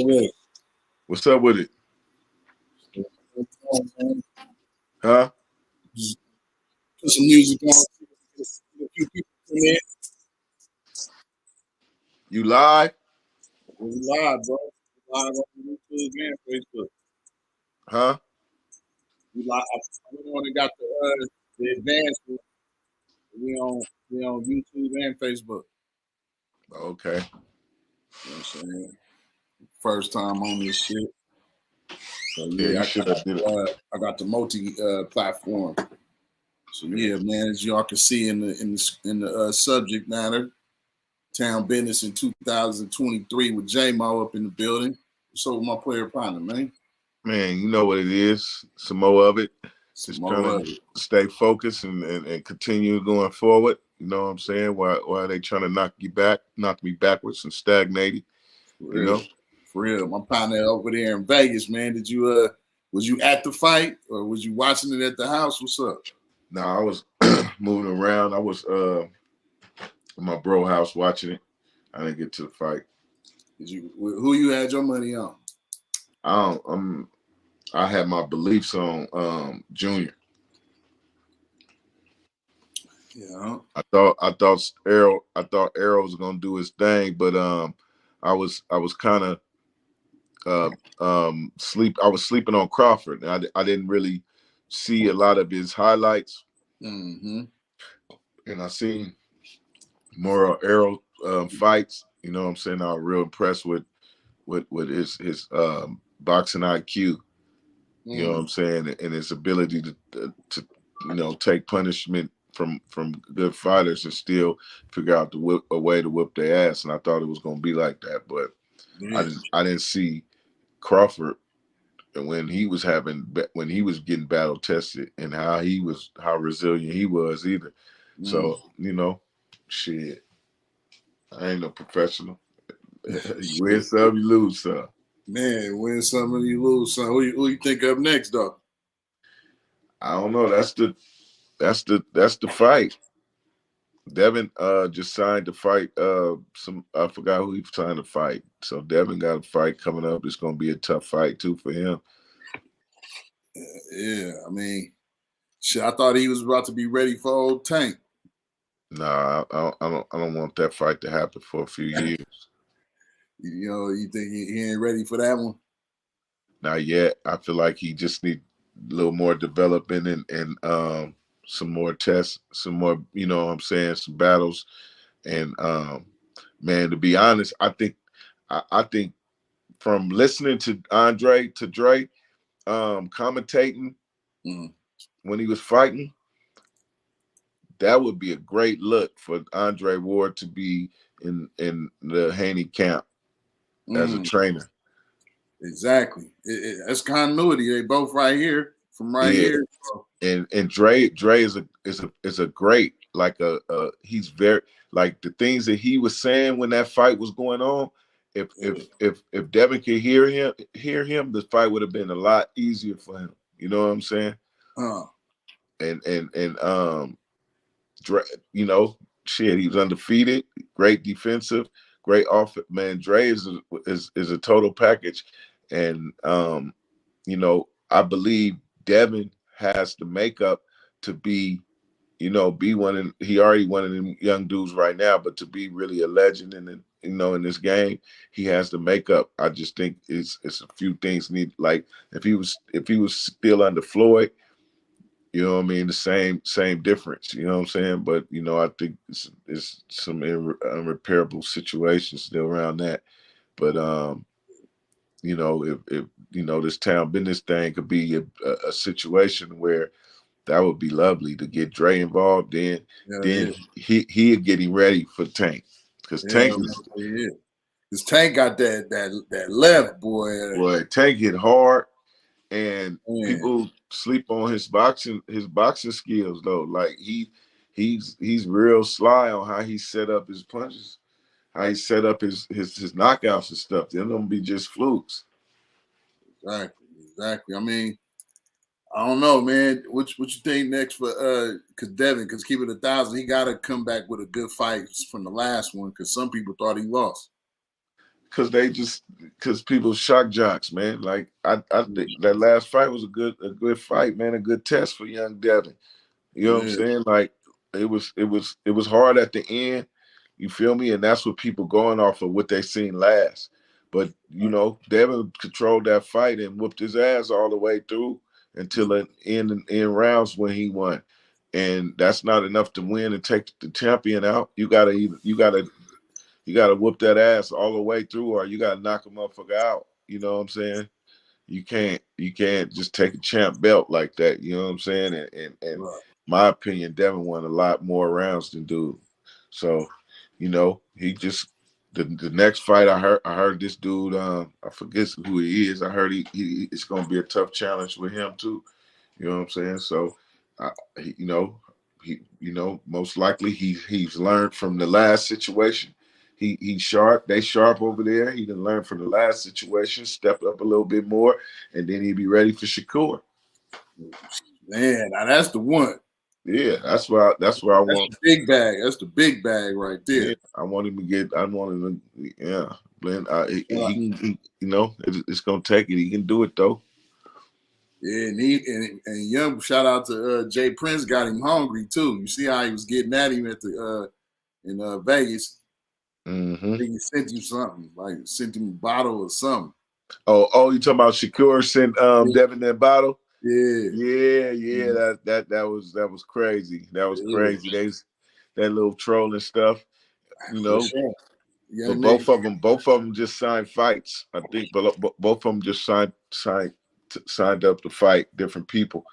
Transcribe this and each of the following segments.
with What's up with it? it? Huh? Just put some music on. A few people come in. You live? We live, bro. We live on YouTube and Facebook. Huh? We live. We only got the advanced one. We on YouTube and Facebook. Okay. You know what I'm saying? First time on this shit. So Yeah, yeah, you should have did it. I got the multi platform. So yeah, man, as y'all can see in the subject matter, town business in 2023 with J-Moe up in the building. What's up with my player partner, man? Man, you know what it is. Some more of it. Some Just more trying of to it. stay focused and continue going forward. You know what I'm saying? Why they trying to knock me backwards and stagnate? For You real. know? For real. My partner over there in Vegas, man. Did you was you at the fight or was you watching it at the house? What's up? Nah, I was moving around. I was in my bro house watching it. I didn't get to the fight. Who you had your money on? I had my beliefs on Junior. Yeah. I thought Arrow was gonna do his thing, but I was kind of I was sleeping on Crawford. I didn't really see a lot of his highlights, Mm-hmm. and I seen more Arrow fights. You know what I'm saying? I was real impressed with his boxing IQ. You know what I'm saying, and his ability to take punishment from good fighters and still figure out a way to whip their ass. And I thought it was going to be like that, but Yeah. I didn't see Crawford when he was getting battle tested and how resilient he was either. So shit, I ain't no professional. You win some, you lose some. Man, win some and you lose some. Who you think up next, though? I don't know. That's the fight. Devin just signed to fight I forgot who he signed to fight. So Devin got a fight coming up. It's gonna be a tough fight too for him. Yeah, I mean, shit, I thought he was about to be ready for old Tank. Nah, I don't want that fight to happen for a few years. You think he ain't ready for that one? Not yet. I feel like he just need a little more development and some more tests, some more, you know what I'm saying, some battles. And man, to be honest, I think from listening to Andre to Dre commentating when he was fighting, that would be a great look for Andre Ward to be in the Haney camp as a trainer. Exactly. That's continuity. They both right here from right Yeah, here. and Dre is a great, like he's very, like the things that he was saying when that fight was going on. If Devin could hear him, the fight would have been a lot easier for him. You know what I'm saying? And Dre, shit, he was undefeated, great defensive, great offense. Man, Dre is a total package, and I believe Devin has the makeup to be, be he already one of them young dudes right now, but to be really a legend in this game, he has the makeup. I just think it's a few things need, like if he was still under Floyd. You know what I mean? The same difference. You know what I'm saying? But I think it's some unrepairable situations still around that. But if this town business thing could be a situation where that would be lovely to get Dre involved. Then he'd get him ready for Tank, because Tank is. This Tank got that left, boy. Boy, Tank hit hard, and people sleep on his boxing skills though. Like he's real sly on how he set up his punches, how he set up his knockouts and stuff. They're gonna be just flukes. Exactly. I mean, I don't know, man. What you think next for because Devin, because keep it 1,000, he gotta come back with a good fight from the last one, because some people thought he lost. because people shock jocks, man. Like I think that last fight was a good fight, man, a good test for young Devin. You know what I'm Yeah, saying? Like it was hard at the end. You feel me? And that's what people going off of what they seen last. But Devin controlled that fight and whooped his ass all the way through until the end rounds when he won. And that's not enough to win and take the champion out. You gotta whoop that ass all the way through, or you gotta knock a motherfucker out. You know what I'm saying? You can't just take a champ belt like that. You know what I'm saying? And right. my opinion, Devin won a lot more rounds than dude. So, he just the next fight I heard this dude, I forget who he is. I heard he it's gonna be a tough challenge with him too. You know what I'm saying? So, I, he, most likely he's learned from the last situation. He's sharp. They sharp over there. He done learned from the last situation, step up a little bit more, and then he'd be ready for Shakur. Man, now that's the one. Yeah, that's where I That's want. the big bag. That's the big bag right there. Yeah, I want him to get. I want him to. Yeah, Glenn. Right. He can. It's gonna take it. He can do it though. Yeah, and young shout out to Jay Prince got him hungry too. You see how he was getting at him at the in Vegas. Mm-hmm. I think he sent him something, like sent him a bottle or something. Oh, you talking about Shakur sent Yeah, Devin that bottle? yeah, Yeah, yeah. that was crazy. That was crazy. That little trolling stuff, you For know. sure. But Young nigga. both of them just signed fights. I think, but both of them just signed up to fight different people.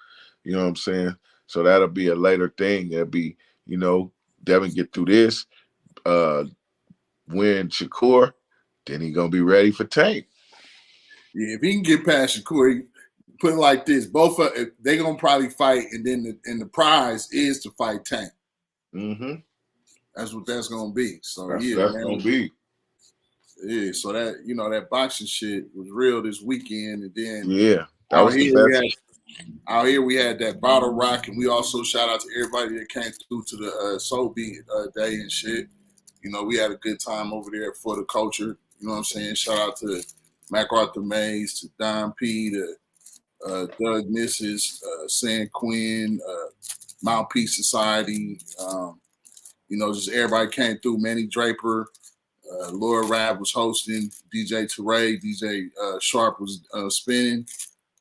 You know what I'm saying? So that'll be a later thing. It'll be, Devin get through this, uh, win Shakur, then he gonna be ready for Tank. Yeah, if he can get past Shakur, put it like this: both of they gonna probably fight, and then the prize is to fight Tank. Mm-hmm. That's what that's gonna be. So yeah, That's gonna man. be. Yeah, so that that boxing shit was real this weekend, and then Yeah, that out was the here we best. had that bottle rock, and we also shout out to everybody that came through to the Soul Beat day and shit. We had a good time over there for the culture. You know what I'm saying? Shout out to MacArthur Mays, to Don P, to Doug Mrs., San Quinn, Mouthpiece Society. Just everybody came through. Manny Draper, Laura Rab was hosting. DJ Teray, DJ Sharp was spinning.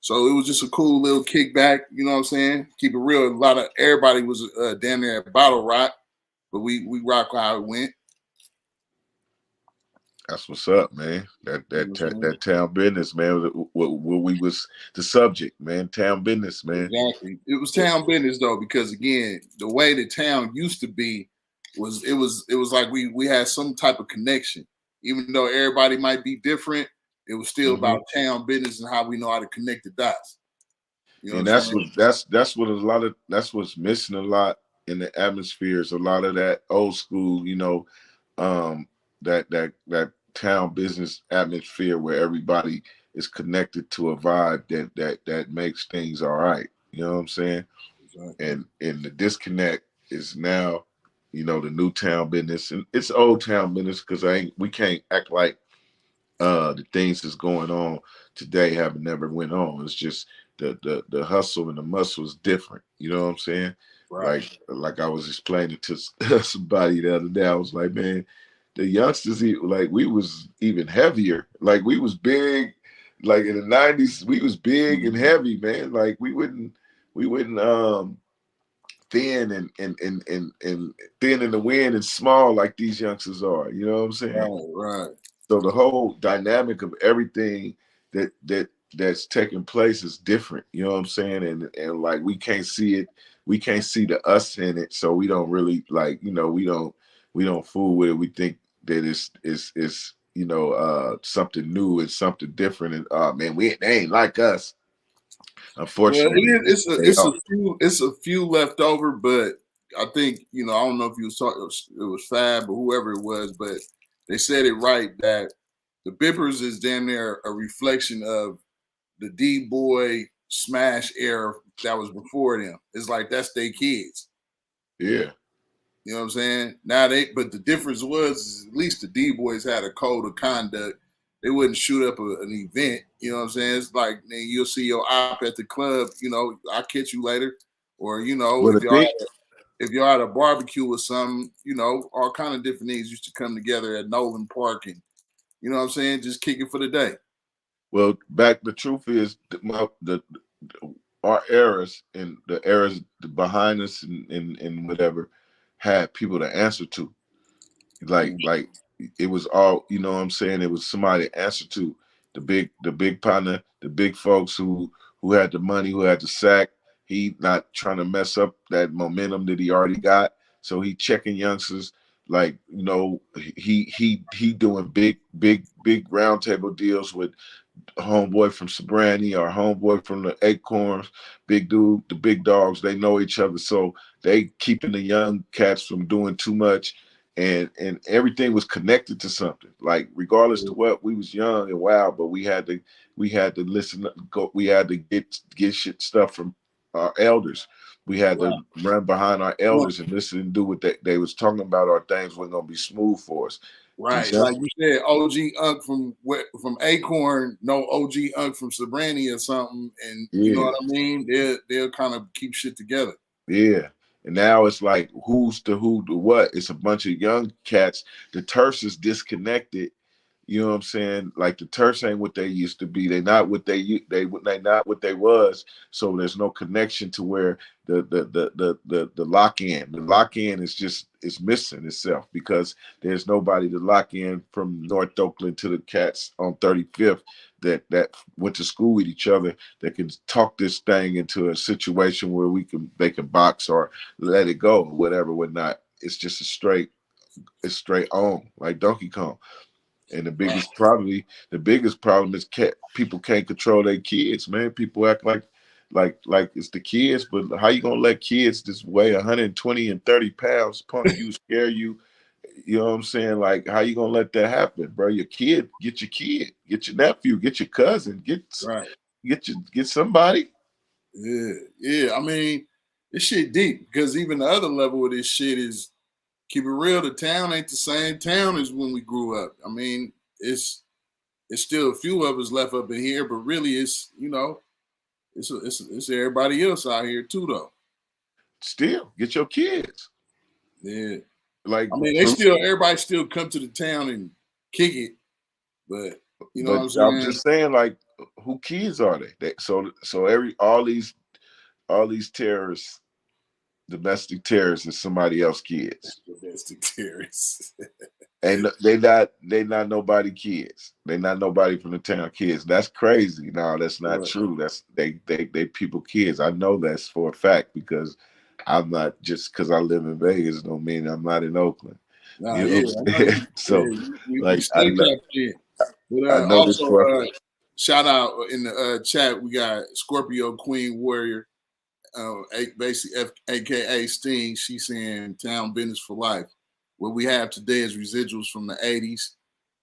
So it was just a cool little kickback. You know what I'm saying? Keep it real. Everybody was damn near at Bottle Rock, but we rock how it went. That's what's up, man. That You know that what I'm ta- saying? that town business, man. What we was the subject, man. Town business, man. Exactly. It was town business though, because again, the way the town used to be was like we had some type of connection. Even though everybody might be different, it was still Hmm. about town business and how we know how to connect the dots. You know what And I'm that's saying? what that's what a lot of that's what's missing a lot in the atmospheres. A lot of that old school, um, that town business atmosphere where everybody is connected to a vibe that makes things all right. You know what I'm saying? Exactly. And the disconnect is now, the new town business, and it's old town business because we can't act like the things that's going on today have never went on. It's just the hustle and the muscle is different. You know what I'm saying? Right. Like I was explaining to somebody the other day. I was like, man, the youngsters like we was even heavier. Like we was big. Like in the '90s, we was big and heavy, man. Like we wouldn't thin and thin in the wind and small like these youngsters are. You know what I'm saying? Right, right. So the whole dynamic of everything that's taking place is different. You know what I'm saying? And like we can't see the us in it, so we don't really like, we don't fool with it. We think that it's something new and something different. And man, they ain't like us. Well, it Unfortunately, is. they It's are. a few. It's a few left over, but I think I don't know if you was talking. It was Fab or whoever it was, but they said it right that the Bippers is damn near a reflection of the D boy smash era that was before them. It's like that's their kids. Yeah. You know what I'm saying? But the difference was is at least the D boys had a code of conduct they wouldn't shoot up an event. You know what I'm saying? It's like then you'll see your op at the club. You know, I'll catch you later, or you know, Well, the thing, if you're at a barbecue or something, you know, all kind of different things used to come together at Nolan Park, and you know what I'm saying, just kick it for the day. well, back. The truth is, our eras and the eras behind us and whatever had people to answer to. Like it was all, you know what I'm saying, it was somebody to answer to, the big partner, the big folks who had the money, who had the sack. He not trying to mess up that momentum that he already got, so he checking youngsters, like, you know, he doing big round table deals with homeboy from Sobrani or homeboy from the Acorns, big dude, the big dogs, they know each other. So they keeping the young cats from doing too much. And everything was connected to something. Like regardless to what, we was young and wild, but we had to listen, we had to get shit stuff from our elders. We had Right. to run behind our Well, elders and listen and do what they was talking about, or things weren't gonna be smooth for us. These right. young, Like you said, OG Unk from Acorn, no OG Unk from Sobrani or something, and you know yeah. what I mean? They'll kind of keep shit together. Yeah. And now it's like who's the who the what? It's a bunch of young cats. The terse is disconnected. You know what I'm saying? Like the terse ain't what they used to be. They not what they not what they was. So there's no connection to where the lock in. The lock in is just, it's missing itself, because there's nobody to lock in from North Oakland to the cats on 35th that went to school with each other, that can talk this thing into a situation where they can box or let it go or whatever, whatnot. It's just it's straight on, like Donkey Kong. And the biggest problem is people can't control their kids, man. People act like it's the kids, but how you gonna let kids just weigh 120 and 30 pounds punk you, scare you? You know what I'm saying? Like, how you gonna let that happen, bro? Your kid, get your nephew, get your cousin, Right. get somebody. Yeah. Yeah. I mean, this shit deep because even the other level of this shit is, keep it real, the town ain't the same town as when we grew up. I mean, it's still a few of us left up in here, but really it's, you know, it's everybody else out here too though. Still, get your kids. Yeah. Like, I mean, for, everybody still come to the town and kick it, but you know what but I'm I'm saying? just saying, like, who kids are they? So all these terrorists, domestic terrorists, is somebody else's kids. Domestic terrorists. And they not nobody kids. They not nobody from the town kids. That's crazy. No, that's not Right. true. That's they people kids. I know that's for a fact, because I'm not, just because I live in Vegas don't mean I'm not in Oakland. Nah, You know yeah, what I I'm know saying? you. So Yeah, we like stay tapped in. But I know this also, for a fact. shout out in the chat. We got Scorpio Queen Warrior, basically AKA Sting. She's saying town business for life. What we have today is residuals from the '80s.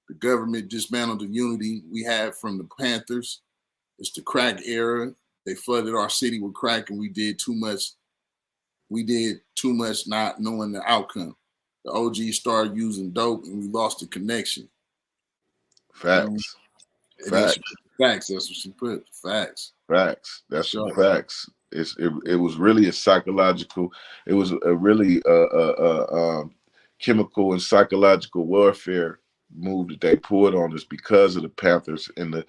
The government dismantled the unity we had from the Panthers. It's the crack era. They flooded our city with crack, and we did too much. We did too much, not knowing the outcome. The OG started using dope, and we lost the connection. Facts. And then she Facts. put the facts. That's what she put. Facts. Facts. For That's some sure. facts. It was really a psychological. It was a really chemical and psychological warfare move that they pulled on us, because of the Panthers and the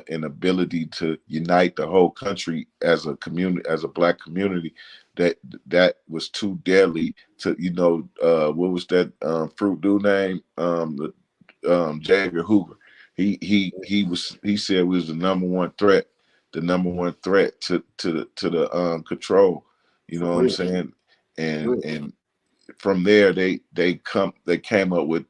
inability to unite the whole country as a community, as a black community. That was too deadly to, what was that fruit dude name? J. Edgar Hoover. He said we was the number one threat to the control. You For know what I'm real. saying? For real. And from there they came up with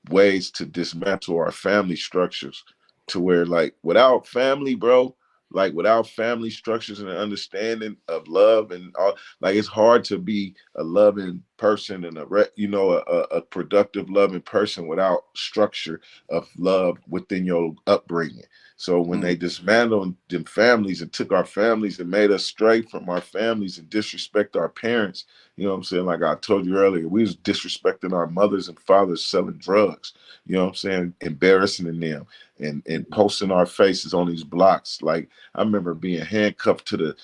ways to dismantle our family structures, to where, like, without family, bro, like without family structures and understanding of love and all, like it's hard to be a loving person and a productive loving person without structure of love within your upbringing. So when they dismantled them families and took our families and made us stray from our families and disrespect our parents, you know what I'm saying? Like I told you earlier, we was disrespecting our mothers and fathers selling drugs, you know what I'm saying? Embarrassing them and posting our faces on these blocks. Like I remember being handcuffed to the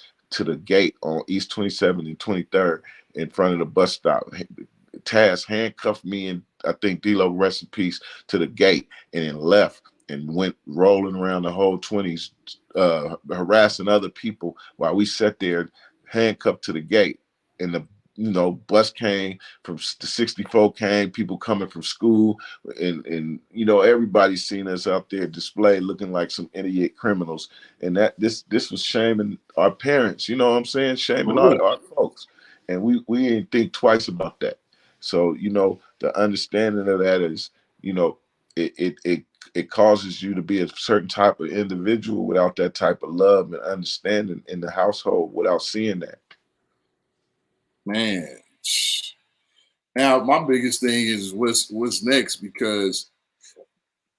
gate on East 27th and 23rd in front of the bus stop. Taz handcuffed me and I think D-Lo, rest in peace, to the gate and then left and went rolling around the whole 20s, harassing other people while we sat there handcuffed to the gate. And the bus came from the 64 came, people coming from school, and everybody's seen us out there displayed looking like some idiot criminals. And that this was shaming our parents, you know what I'm saying? Shaming our folks. And we didn't think twice about that. So, the understanding of that is, it causes you to be a certain type of individual without that type of love and understanding in the household without seeing that. Man. Now my biggest thing is what's next, because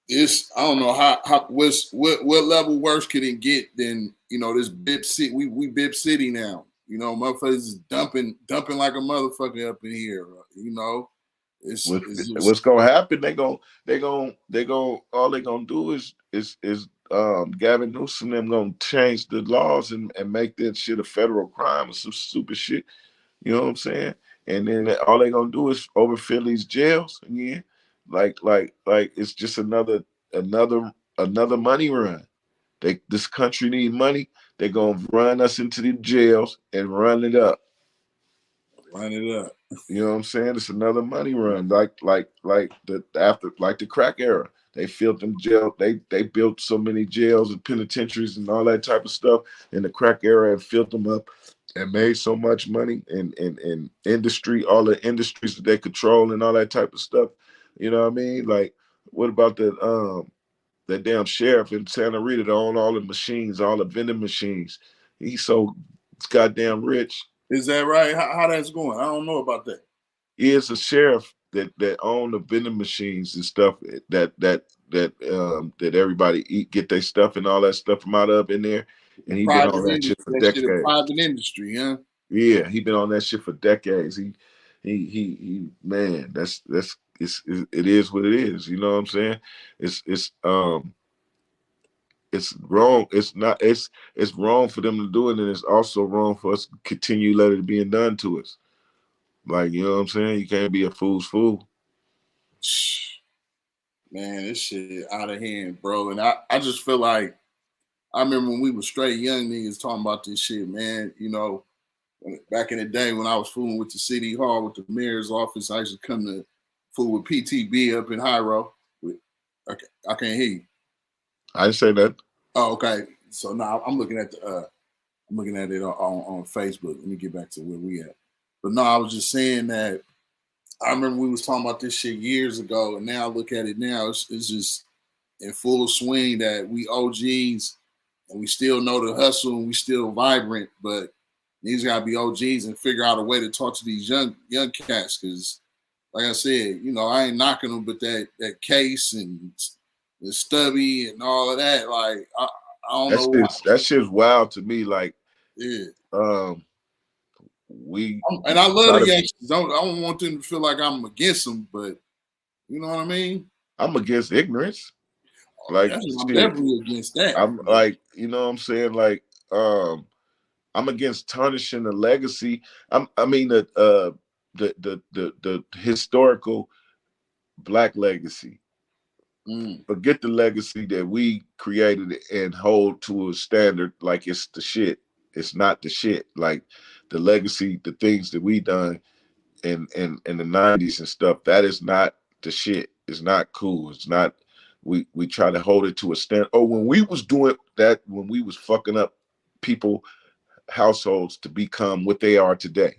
it's, I don't know how what level worse can it get than this Bip City. We Bip City now. Motherfuckers is dumping like a motherfucker up in here. It's What's just gonna happen? All they gonna do is Gavin Newsom them gonna change the laws and make that shit a federal crime or some stupid shit. You know what I'm saying? And then all they gonna do is overfill these jails again. Like it's just another money run. This country need money. They're gonna run us into the jails and run it up. line it up. You know what I'm saying? It's another money run, like the crack era. They filled them jail. They built so many jails and penitentiaries and all that type of stuff in the crack era and filled them up and made so much money in industry, all the industries that they control and all that type of stuff. You know what I mean? Like, what about that damn sheriff in Santa Rita that own all the machines, all the vending machines? He's so goddamn rich. Is that right? How that's going? I don't know about that. He is a sheriff that own the vending machines and stuff that everybody get their stuff and all that stuff from out of in there. And he been on Private that shit industry. for That shit a decades. private industry, huh? Yeah, he been on that shit for decades. He man, it is what it is. You know what I'm saying? It's wrong. It's wrong for them to do it, and it's also wrong for us to continue letting it being done to us. Like, you know what I'm saying? You can't be a fool's fool. Man, this shit out of hand, bro. And I just feel like I remember when we were straight young niggas talking about this shit, man. Back in the day when I was fooling with the city hall, with the mayor's office, I used to come to fool with PTB up in Hyro. Okay, I can't hear you. I didn't say that. Oh, okay. So now I'm looking at I'm looking at it on Facebook. Let me get back to where we at. But no, I was just saying that I remember we was talking about this shit years ago, and now look at it now. It's just in full swing that we OGs and we still know the hustle and we still vibrant, but these gotta be OGs and figure out a way to talk to these young cats. Cause like I said, I ain't knocking them, but that case and the stubby and all of that, like I don't know why. That shit's wild to me. Like, Yeah. We And I love try the to. Yankees. I don't want them to feel like I'm against them, but you know what I mean? I'm against ignorance. Like I'm shit. definitely against that. I'm like, you know what I'm saying? Like, I'm against tarnishing the legacy. I mean the historical Black legacy. Forget the legacy that we created and hold to a standard like it's the shit. It's not the shit. Like the legacy, the things that we done in the 90s and stuff, that is not the shit. It's not cool. It's not. We try to hold it to a stand. Oh, when we was doing that, when we was fucking up people households to become what they are today.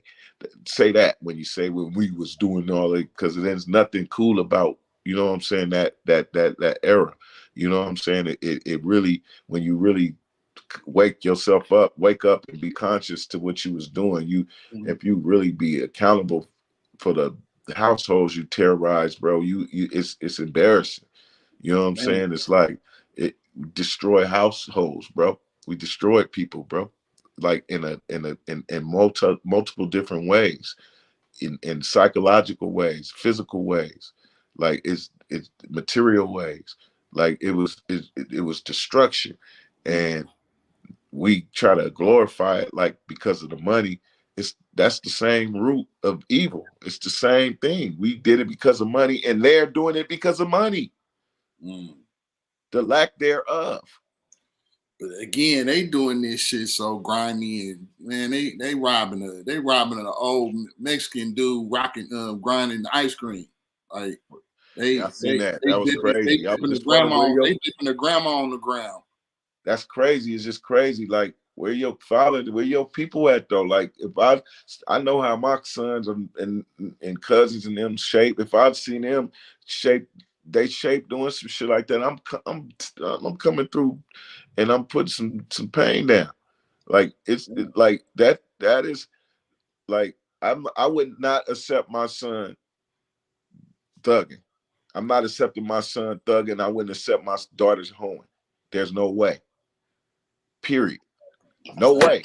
Say that when you say when we was doing all that, because there's nothing cool about, you know what I'm saying, that era. You know what I'm saying? It really, when you really wake up and be conscious to what you was doing. If you really be accountable for the households you terrorize, bro, it's embarrassing. You know what I'm saying? It's like it destroy households, bro. We destroyed people, bro. Like in multiple different ways, in psychological ways, physical ways, like it's material ways. Like it was destruction, and we try to glorify it like because of the money. That's the same root of evil. It's the same thing. We did it because of money, and they're doing it because of money. The lack thereof. But again, they doing this shit so grimy, and man, they robbing an old Mexican dude rocking grinding ice cream. Like Yeah, I seen that. That was dipping crazy. I was the just wondering grandma, they dipping the grandma on the ground. That's crazy. It's just crazy. Like where your father, where your people at though? Like if I know how my sons and cousins and them shape. If I've seen them they shape doing some shit like that. I'm coming through, and I'm putting some pain down. Like like that is like I would not accept my son thugging. I'm not accepting my son thugging. I wouldn't accept my daughter's hoeing. There's no way. Period. No way.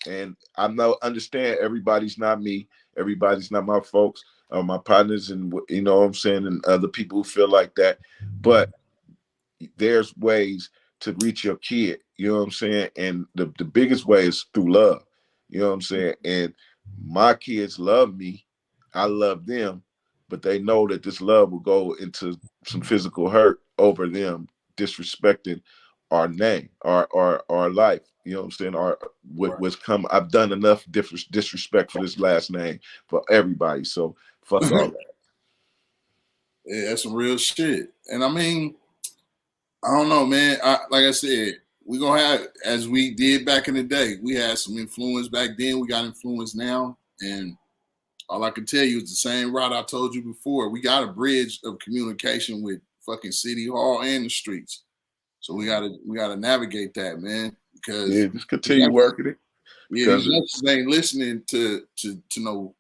And I know understand everybody's not me. Everybody's not my folks, my partners, and you know what I'm saying, and other people who feel like that. But there's ways to reach your kid, you know what I'm saying? And the biggest way is through love. You know what I'm saying? And my kids love me. I love them, but they know that this love will go into some physical hurt over them disrespecting our name, our life. You know what I'm saying? What's come. I've done enough disrespect for this last name for everybody. So fuck all that. Yeah, that's some real shit. And I mean, I don't know, man. Like I said, we gonna have, as we did back in the day, we had some influence back then. We got influence now, and all I can tell you is the same route I told you before. We got a bridge of communication with fucking City Hall and the streets. So we gotta navigate that, man. Yeah, Because just continue working it these because youngsters ain't listening to no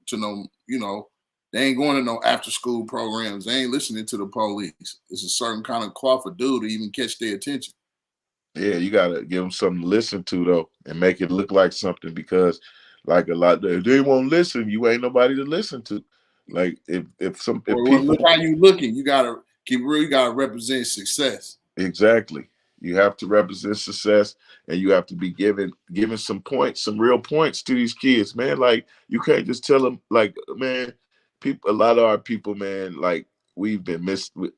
you know, they ain't going to no after school programs. They ain't listening to the police. It's a certain kind of cloth of dude to even catch their attention. yeah, you gotta give them something to listen to though, and make it look like something because, like a lot, if they won't listen, you ain't nobody to listen to. Like if Well, people look how you looking. You gotta keep real. You gotta represent success. exactly, you have to represent success, and you have to be giving some points, some real points to these kids, man. Like you can't just tell them, like man, people. A lot of our people, man, like we've been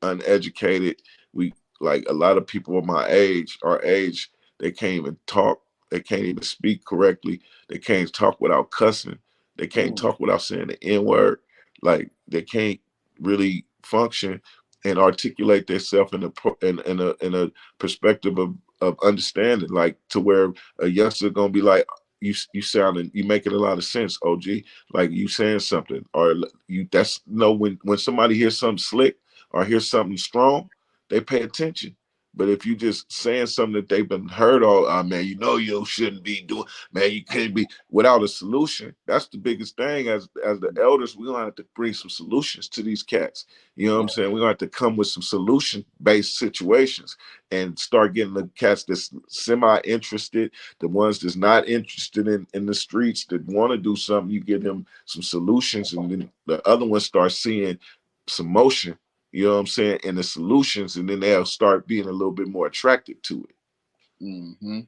uneducated. We like a lot of people of my age, our age, they can't even talk. They can't even speak correctly. They can't talk without cussing. They can't talk without saying the N word. Like they can't really function and articulate themselves in a perspective of understanding, like to where a youngster gonna be like, you sounding, you making a lot of sense, OG. Like you saying something, or you that's no when somebody hears something slick or hears something strong, they pay attention. But if you just saying something that they've been heard all, man, you know you shouldn't be doing, man, you can't be without a solution. That's the biggest thing. As the elders, we're gonna have to bring some solutions to these cats. You know what I'm saying? We're gonna have to come with some solution-based situations and start getting the cats that's semi-interested, the ones that's not interested in the streets that want to do something. You give them some solutions, and then the other ones start seeing some motion, you know what I'm saying, and the solutions, and then they'll start being a little bit more attracted to it. Mm-hmm.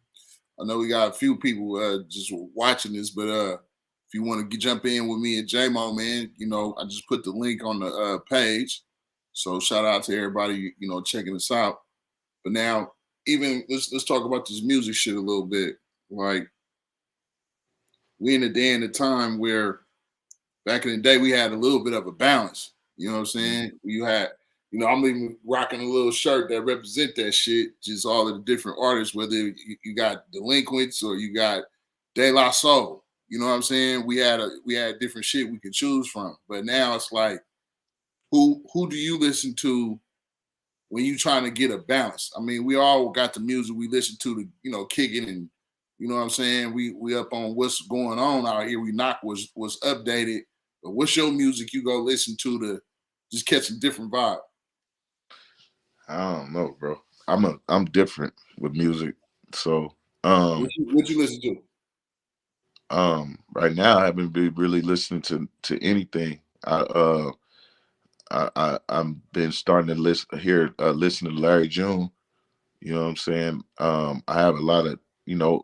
I know we got a few people just watching this, but if you want to jump in with me and J-Moe, man, you know, I just put the link on the page. So shout out to everybody, you know, checking us out. But now, even let's talk about this music shit a little bit. Like we in a day and a time where back in the day we had a little bit of a balance. You know what I'm saying? You had, you know, I'm even rocking a little shirt that represent that shit. Just all of the different artists, whether you got Delinquents or you got De La Soul. You know what I'm saying? We had different shit we could choose from. But now it's like, who do you listen to when you trying to get a balance. I mean, we all got the music we listen to, kicking and you know what I'm saying. We up on what's going on out here. We knock was updated. But what's your music you go listen to just catch a different vibe? I don't know, bro. I'm different with music. So what you listen to? Right now I haven't been really listening to anything. I'm been starting to listen to Larry June. You know what I'm saying? I have a lot of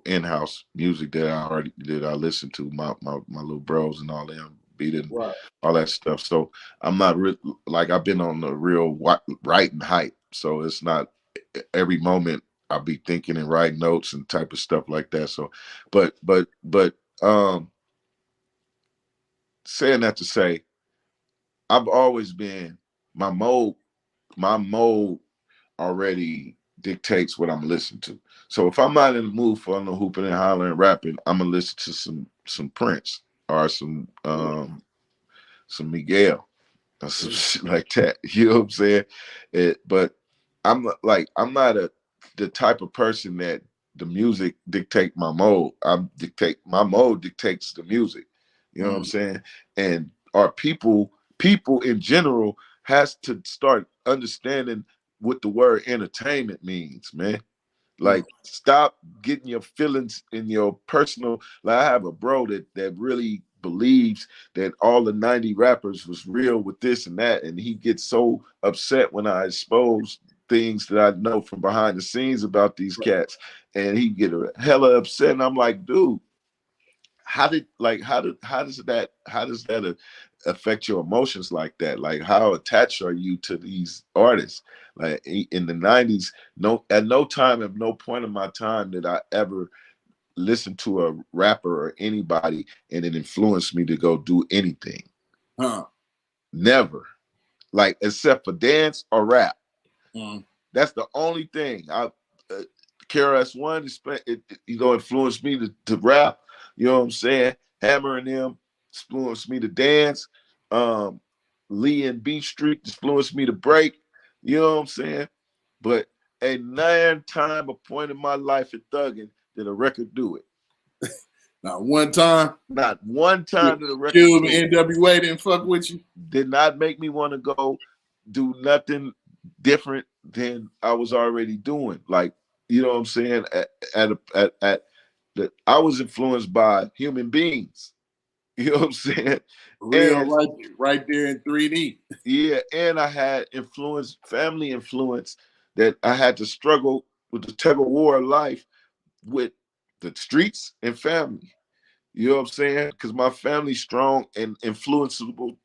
in-house music that I listen to. My little bros and all them beating Right. all that stuff. So I'm not like I've been on the real writing hype. So it's not every moment I'll be thinking and writing notes and type of stuff like that. So, but saying that to say, I've always been my mode. My mode already dictates what I'm listening to. So if I'm not in the mood for no hooping and hollering and rapping, I'm gonna listen to some Prince or some Miguel or some shit like that. You know what I'm saying? But I'm not the type of person that the music dictate my mode. My mode dictates the music. You know what I'm saying? And our people in general has to start understanding what the word entertainment means, man. Like, stop getting your feelings in your personal. Like, I have a bro that really believes that all the 90 rappers was real with this and that, and he gets so upset when I expose things that I know from behind the scenes about these cats, and he get a hella upset. And I'm like, dude, how does that affect your emotions like that? Like, how attached are you to these artists? Like, in the 90s, at no time, at no point in my time did I ever listen to a rapper or anybody and it influenced me to go do anything. Never. Like, except for dance or rap. That's the only thing. KRS-One influenced me to rap. You know what I'm saying? Hammer and them influenced me to dance. Lee and B Street influenced me to break. You know what I'm saying? But a time, a point in my life at thugging, did a record do it. Not one time. Not one time did a record do it. NWA didn't fuck with you. Did not make me want to go do nothing different than I was already doing. Like, you know what I'm saying? I was influenced by human beings. You know what I'm saying? Real, right there in 3D. Yeah, and I had family influence, that I had to struggle with the tug of war of life with the streets and family. You know what I'm saying? Because my family's strong and influenceable.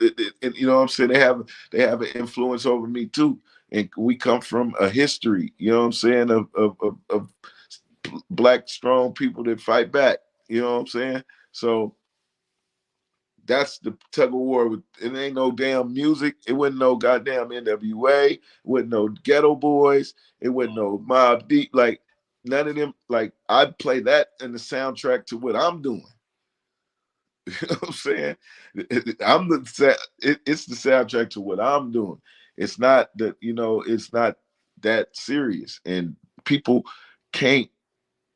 And you know what I'm saying? They have an influence over me too. And we come from a history, you know what I'm saying, of Black strong people that fight back. You know what I'm saying? So that's the tug of war. It ain't no damn music. It wasn't no goddamn NWA. It wasn't no Ghetto Boys. It wasn't no Mobb Deep. Like, none of them. Like, I'd play that in the soundtrack to what I'm doing. You know what I'm saying? It's the soundtrack to what I'm doing. It's not that, it's not that serious. And people can't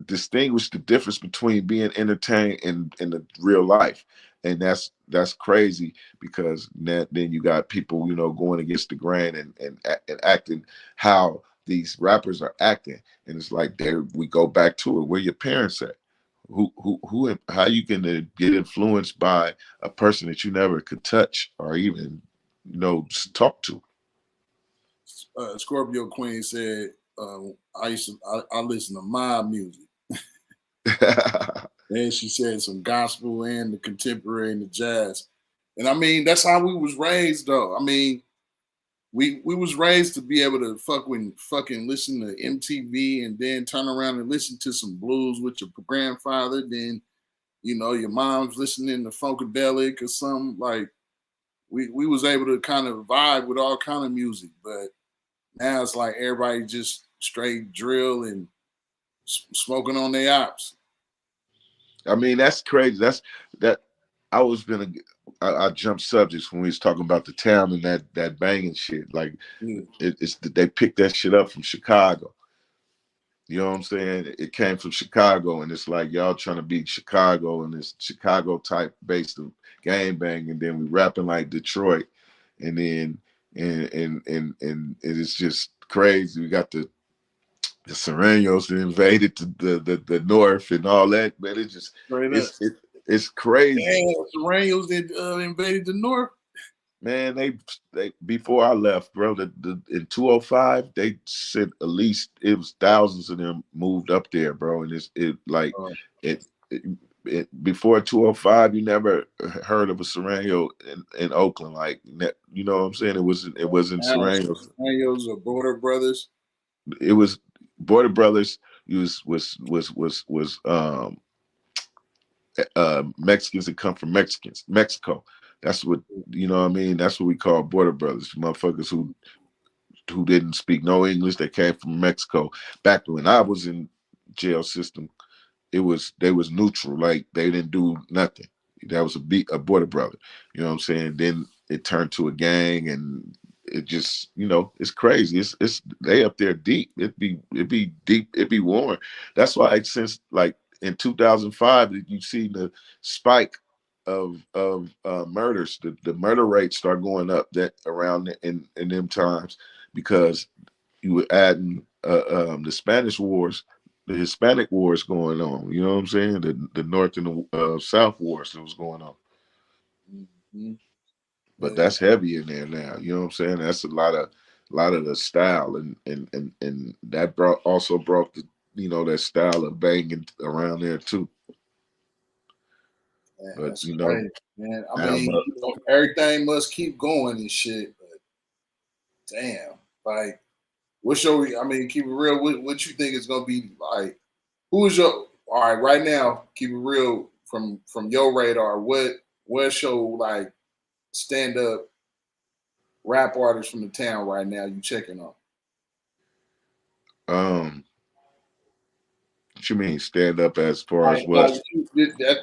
distinguish the difference between being entertained and the real life. And that's crazy, because then you got people, going against the grain and acting how these rappers are acting. And it's like, there we go back to it. Where your parents at? How you can get influenced by a person that you never could touch or even just talk to? Scorpio Queen said, I listen to mob music. Then she said some gospel and the contemporary and the jazz. And I mean, that's how we was raised though. I mean, we was raised to be able to fucking listen to MTV and then turn around and listen to some blues with your grandfather. Then, your mom's listening to Funkadelic or something. Like, we was able to kind of vibe with all kind of music. But now it's like everybody just straight drill and smoking on their ops. I mean, that's crazy. I was gonna I jumped subjects when we was talking about the town and that banging shit. Like Yeah. it's they picked that shit up from Chicago. You know what I'm saying? It came from Chicago, and it's like y'all trying to beat Chicago and this Chicago type based of game bang, and then we rapping like Detroit, and then and it's just crazy. We got the Serranos that invaded the north and all that, man. It just Straight up. it's crazy. Damn, the Rangers that invaded the North. Man, they before I left, bro, in 205, they sent at least it was thousands of them moved up there, bro. And it like Uh, it, it, before 205, you never heard of a Serrano in Oakland. Like you know what I'm saying? It wasn't now, Serranos. Rangers are Border Brothers. It was Border Brothers was Mexicans that come from Mexico. That's what you know what I mean. That's what we call border brothers, motherfuckers who didn't speak no English. They came from Mexico. Back when I was in jail system, they was neutral. Like they didn't do nothing. That was a border brother. You know what I'm saying? Then it turned to a gang, and it just it's crazy. It's they up there deep. It be deep. It be warm. That's why since like in 2005, you see the spike of murders. The murder rates start going up that around in them times because you were adding the Spanish wars, the Hispanic wars going on. You know what I'm saying? The North and the South wars that was going on. Mm-hmm. But Yeah, that's heavy in there now. You know what I'm saying? That's a lot of the style and that brought the that style of banging around there too. man, But that's crazy, man. I I'm mean, everything must keep going and shit. But damn, like, what's your? I mean, keep it real. What you think is gonna be like? Who is your? All right, right now, keep it real from your radar. What's your like stand up rap artist from the town right now? You checking on? what you mean stand up as far as what? Like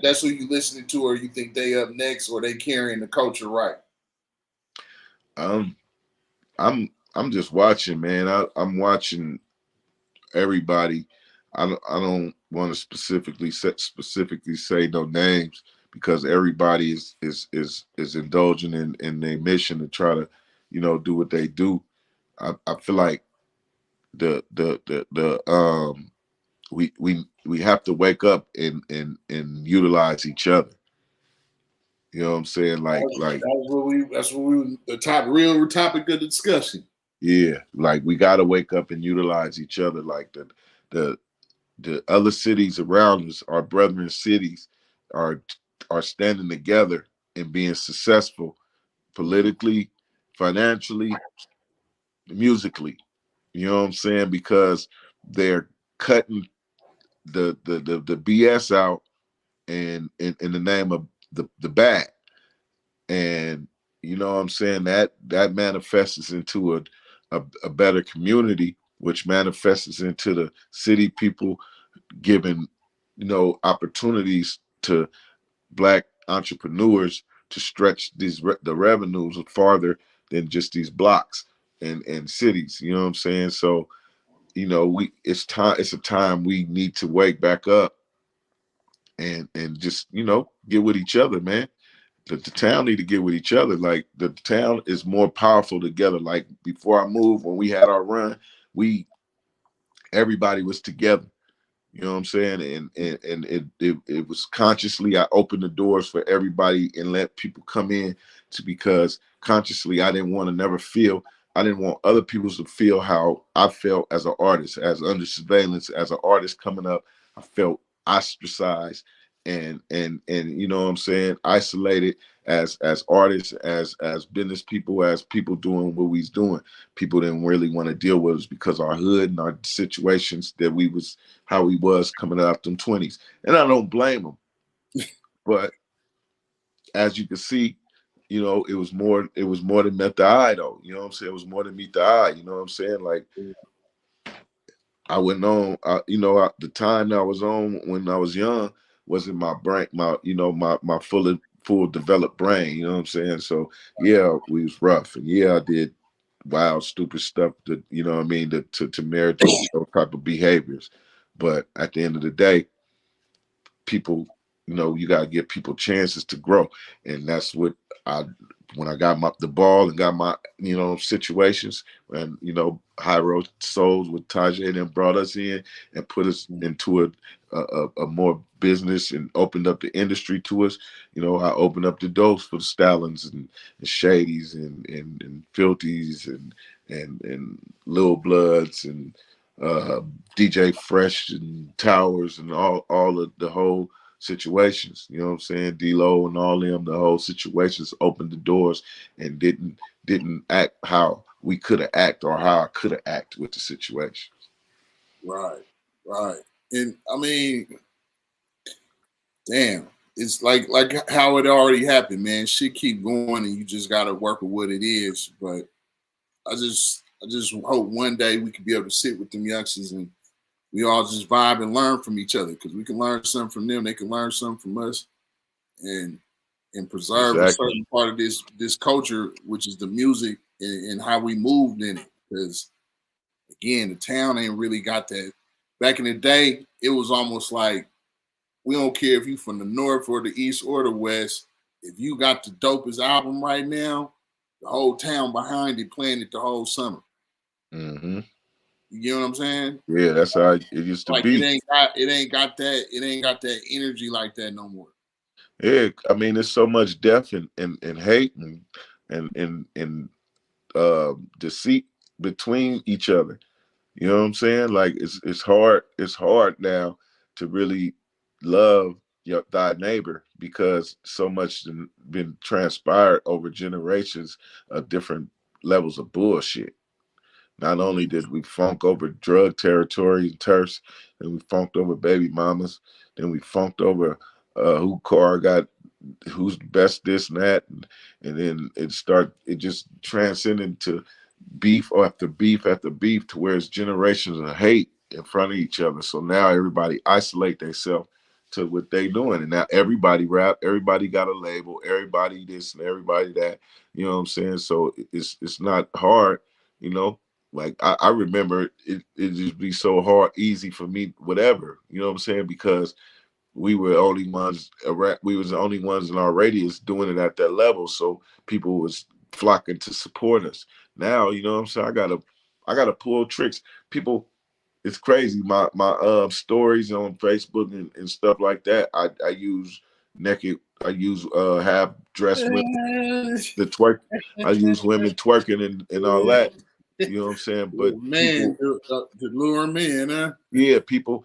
that's who you listening to, or you think they up next, or they carrying the culture right? Um, I'm just watching, man. I'm watching everybody. I don't want to specifically say no names because everybody is indulging in their mission to try to, do what they do. I feel like the we have to wake up and utilize each other. You know what I'm saying? That's what we the top real topic of discussion. Yeah, like we got to wake up and utilize each other. Like the the other cities around us, our brethren cities, are are standing together and being successful politically, financially, musically. You know what I'm saying? Because they're cutting the BS out and in the name of the bad. And you know what I'm saying? That manifests into a better community, which manifests into the city people giving opportunities to black entrepreneurs to stretch the revenues farther than just these blocks and cities. You know what I'm saying? So we it's a time we need to wake back up and just get with each other, man. The town need to get with each other. Like the town is more powerful together. Like before I moved, when we had our run, we everybody was together. You know what I'm saying? And it was consciously I opened the doors for everybody and let people come in because consciously I didn't want to never feel I didn't want other people to feel how I felt as an artist, as under surveillance, as an artist coming up. I felt ostracized and you know what I'm saying, isolated as artists, as business people, as people doing what we's doing. People didn't really want to deal with us because our hood and our situations that we was how he was coming out them 20s. And I don't blame him. But as you can see, it was more than met the eye though. You know what I'm saying? It was more than meet the eye. You know what I'm saying? Like I went on, the time that I was on when I was young wasn't my brain, my full full developed brain. You know what I'm saying? So yeah, we was rough, and yeah, I did wild, stupid stuff that you know what I mean to merit those type of behaviors. But at the end of the day, people, you know, you got to give people chances to grow, and that's what I when I got the ball and got my situations, and High Road Souls with Tajay and them brought us in and put us into a more business and opened up the industry to us. I opened up the doors for the Stallions and Shadies and Filthies and Lil Bloods and DJ Fresh and Towers and all of the whole situations. You know what I'm saying? D-Lo and all them, the whole situations opened the doors and didn't act how we could have acted or how I could have acted with the situation. Right, right. And I mean, damn, it's like how it already happened, man. Shit keep going, and you just gotta work with what it is. But I just hope one day we could be able to sit with them youngsters and we all just vibe and learn from each other, because we can learn something from them, they can learn something from us, and preserve a Exactly. certain part of this culture, which is the music and how we moved in it. Because again, the town ain't really got that. Back in the day, it was almost like we don't care if you from the north or the east or the west. If you got the dopest album right now, the whole town behind it playing it the whole summer. Mm-hmm. You get what I'm saying? Yeah, that's how it used to Like be. it ain't got that energy like that no more. Yeah, I mean, there's so much death and hate and deceit between each other. You know what I'm saying? Like it's hard. It's hard now to really love thy neighbor because so much been transpired over generations of different levels of bullshit. Not only did we funk over drug territory and turfs, then we funked over baby mamas, then we funked over who car got who's best this and that, and then it just transcended to beef after beef after beef to where it's generations of hate in front of each other. So now everybody isolate themselves to what they doing. And now everybody rap, everybody got a label, everybody this and everybody that. You know what I'm saying? So it's not hard, you know. Like I remember it just be so hard, easy for me, whatever. You know what I'm saying? Because we were only ones we was the only ones in our radius doing it at that level, so people was flocking to support us. Now you know what I'm saying, I gotta pull tricks. People, it's crazy, my stories on Facebook and stuff like that, I use naked, I use half dressed women, the twerk, I use women twerking and all that, you know what I'm saying, but Man, people, to lure them in, huh? yeah, people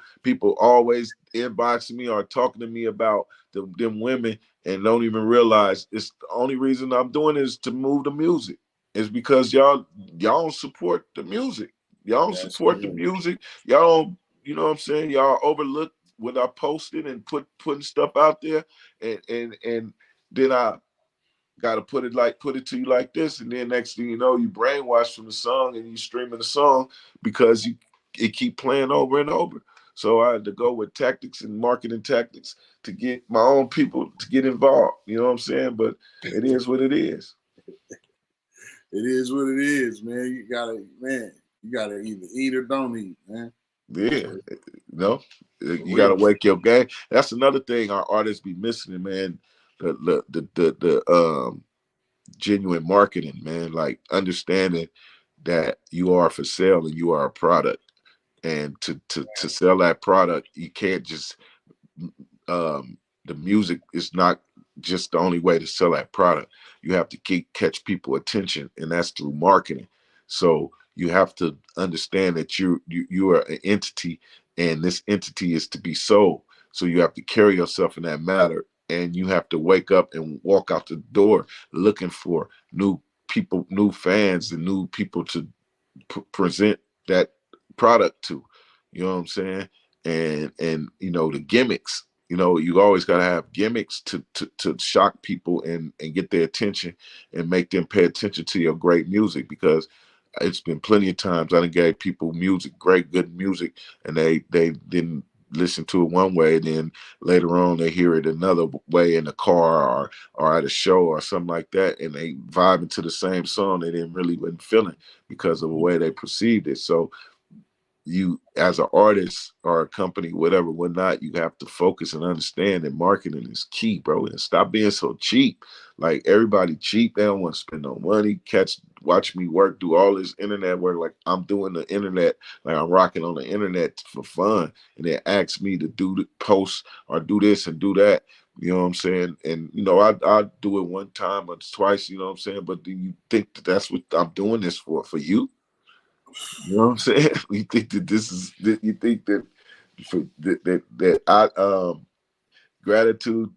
always inboxing me or talking to me about them women and don't even realize it's the only reason I'm doing is to move the music. It's because y'all don't support the music. Y'all don't That's support the true. music. Y'all don't, you know what I'm saying? Y'all overlook when I posted and putting stuff out there, and then I got to put it to you like this, and then next thing you know, you brainwashed from the song and you streaming the song because it keep playing over and over. So I had to go with tactics and marketing tactics to get my own people to get involved. You know what I'm saying? But it is what it is. It is what it is, man. You gotta either eat or don't eat, man. Yeah, For, you know, for you got to real. wake your game. That's another thing our artists be missing, man. The genuine marketing, man. Like understanding that you are for sale and you are a product, and to sell that product, you can't just the music is not just the only way to sell that product. You have to catch people attention, and that's through marketing. So you have to understand that you are an entity, and this entity is to be sold. So you have to carry yourself in that matter, and you have to wake up and walk out the door looking for new people, new fans, and new people to present that product to. You know what I'm saying? And the gimmicks. You always gotta have gimmicks to shock people and get their attention and make them pay attention to your great music, because it's been plenty of times I done gave people music, great good music, and they didn't listen to it one way, then later on they hear it another way in the car or at a show or something like that, and they vibing to the same song they didn't really wasn't feeling because of the way they perceived it. So you, as an artist or a company, whatever, whatnot, you have to focus and understand that marketing is key, bro. And stop being so cheap. Like everybody cheap, they don't want to spend no money. Watch me work, do all this internet work. Like I'm doing the internet, like I'm rocking on the internet for fun. And they ask me to do the post or do this and do that. You know what I'm saying? And I do it one time or twice. You know what I'm saying? But do you think that that's what I'm doing this for you? You know what I'm saying? You think that this is that you think that for that I gratitude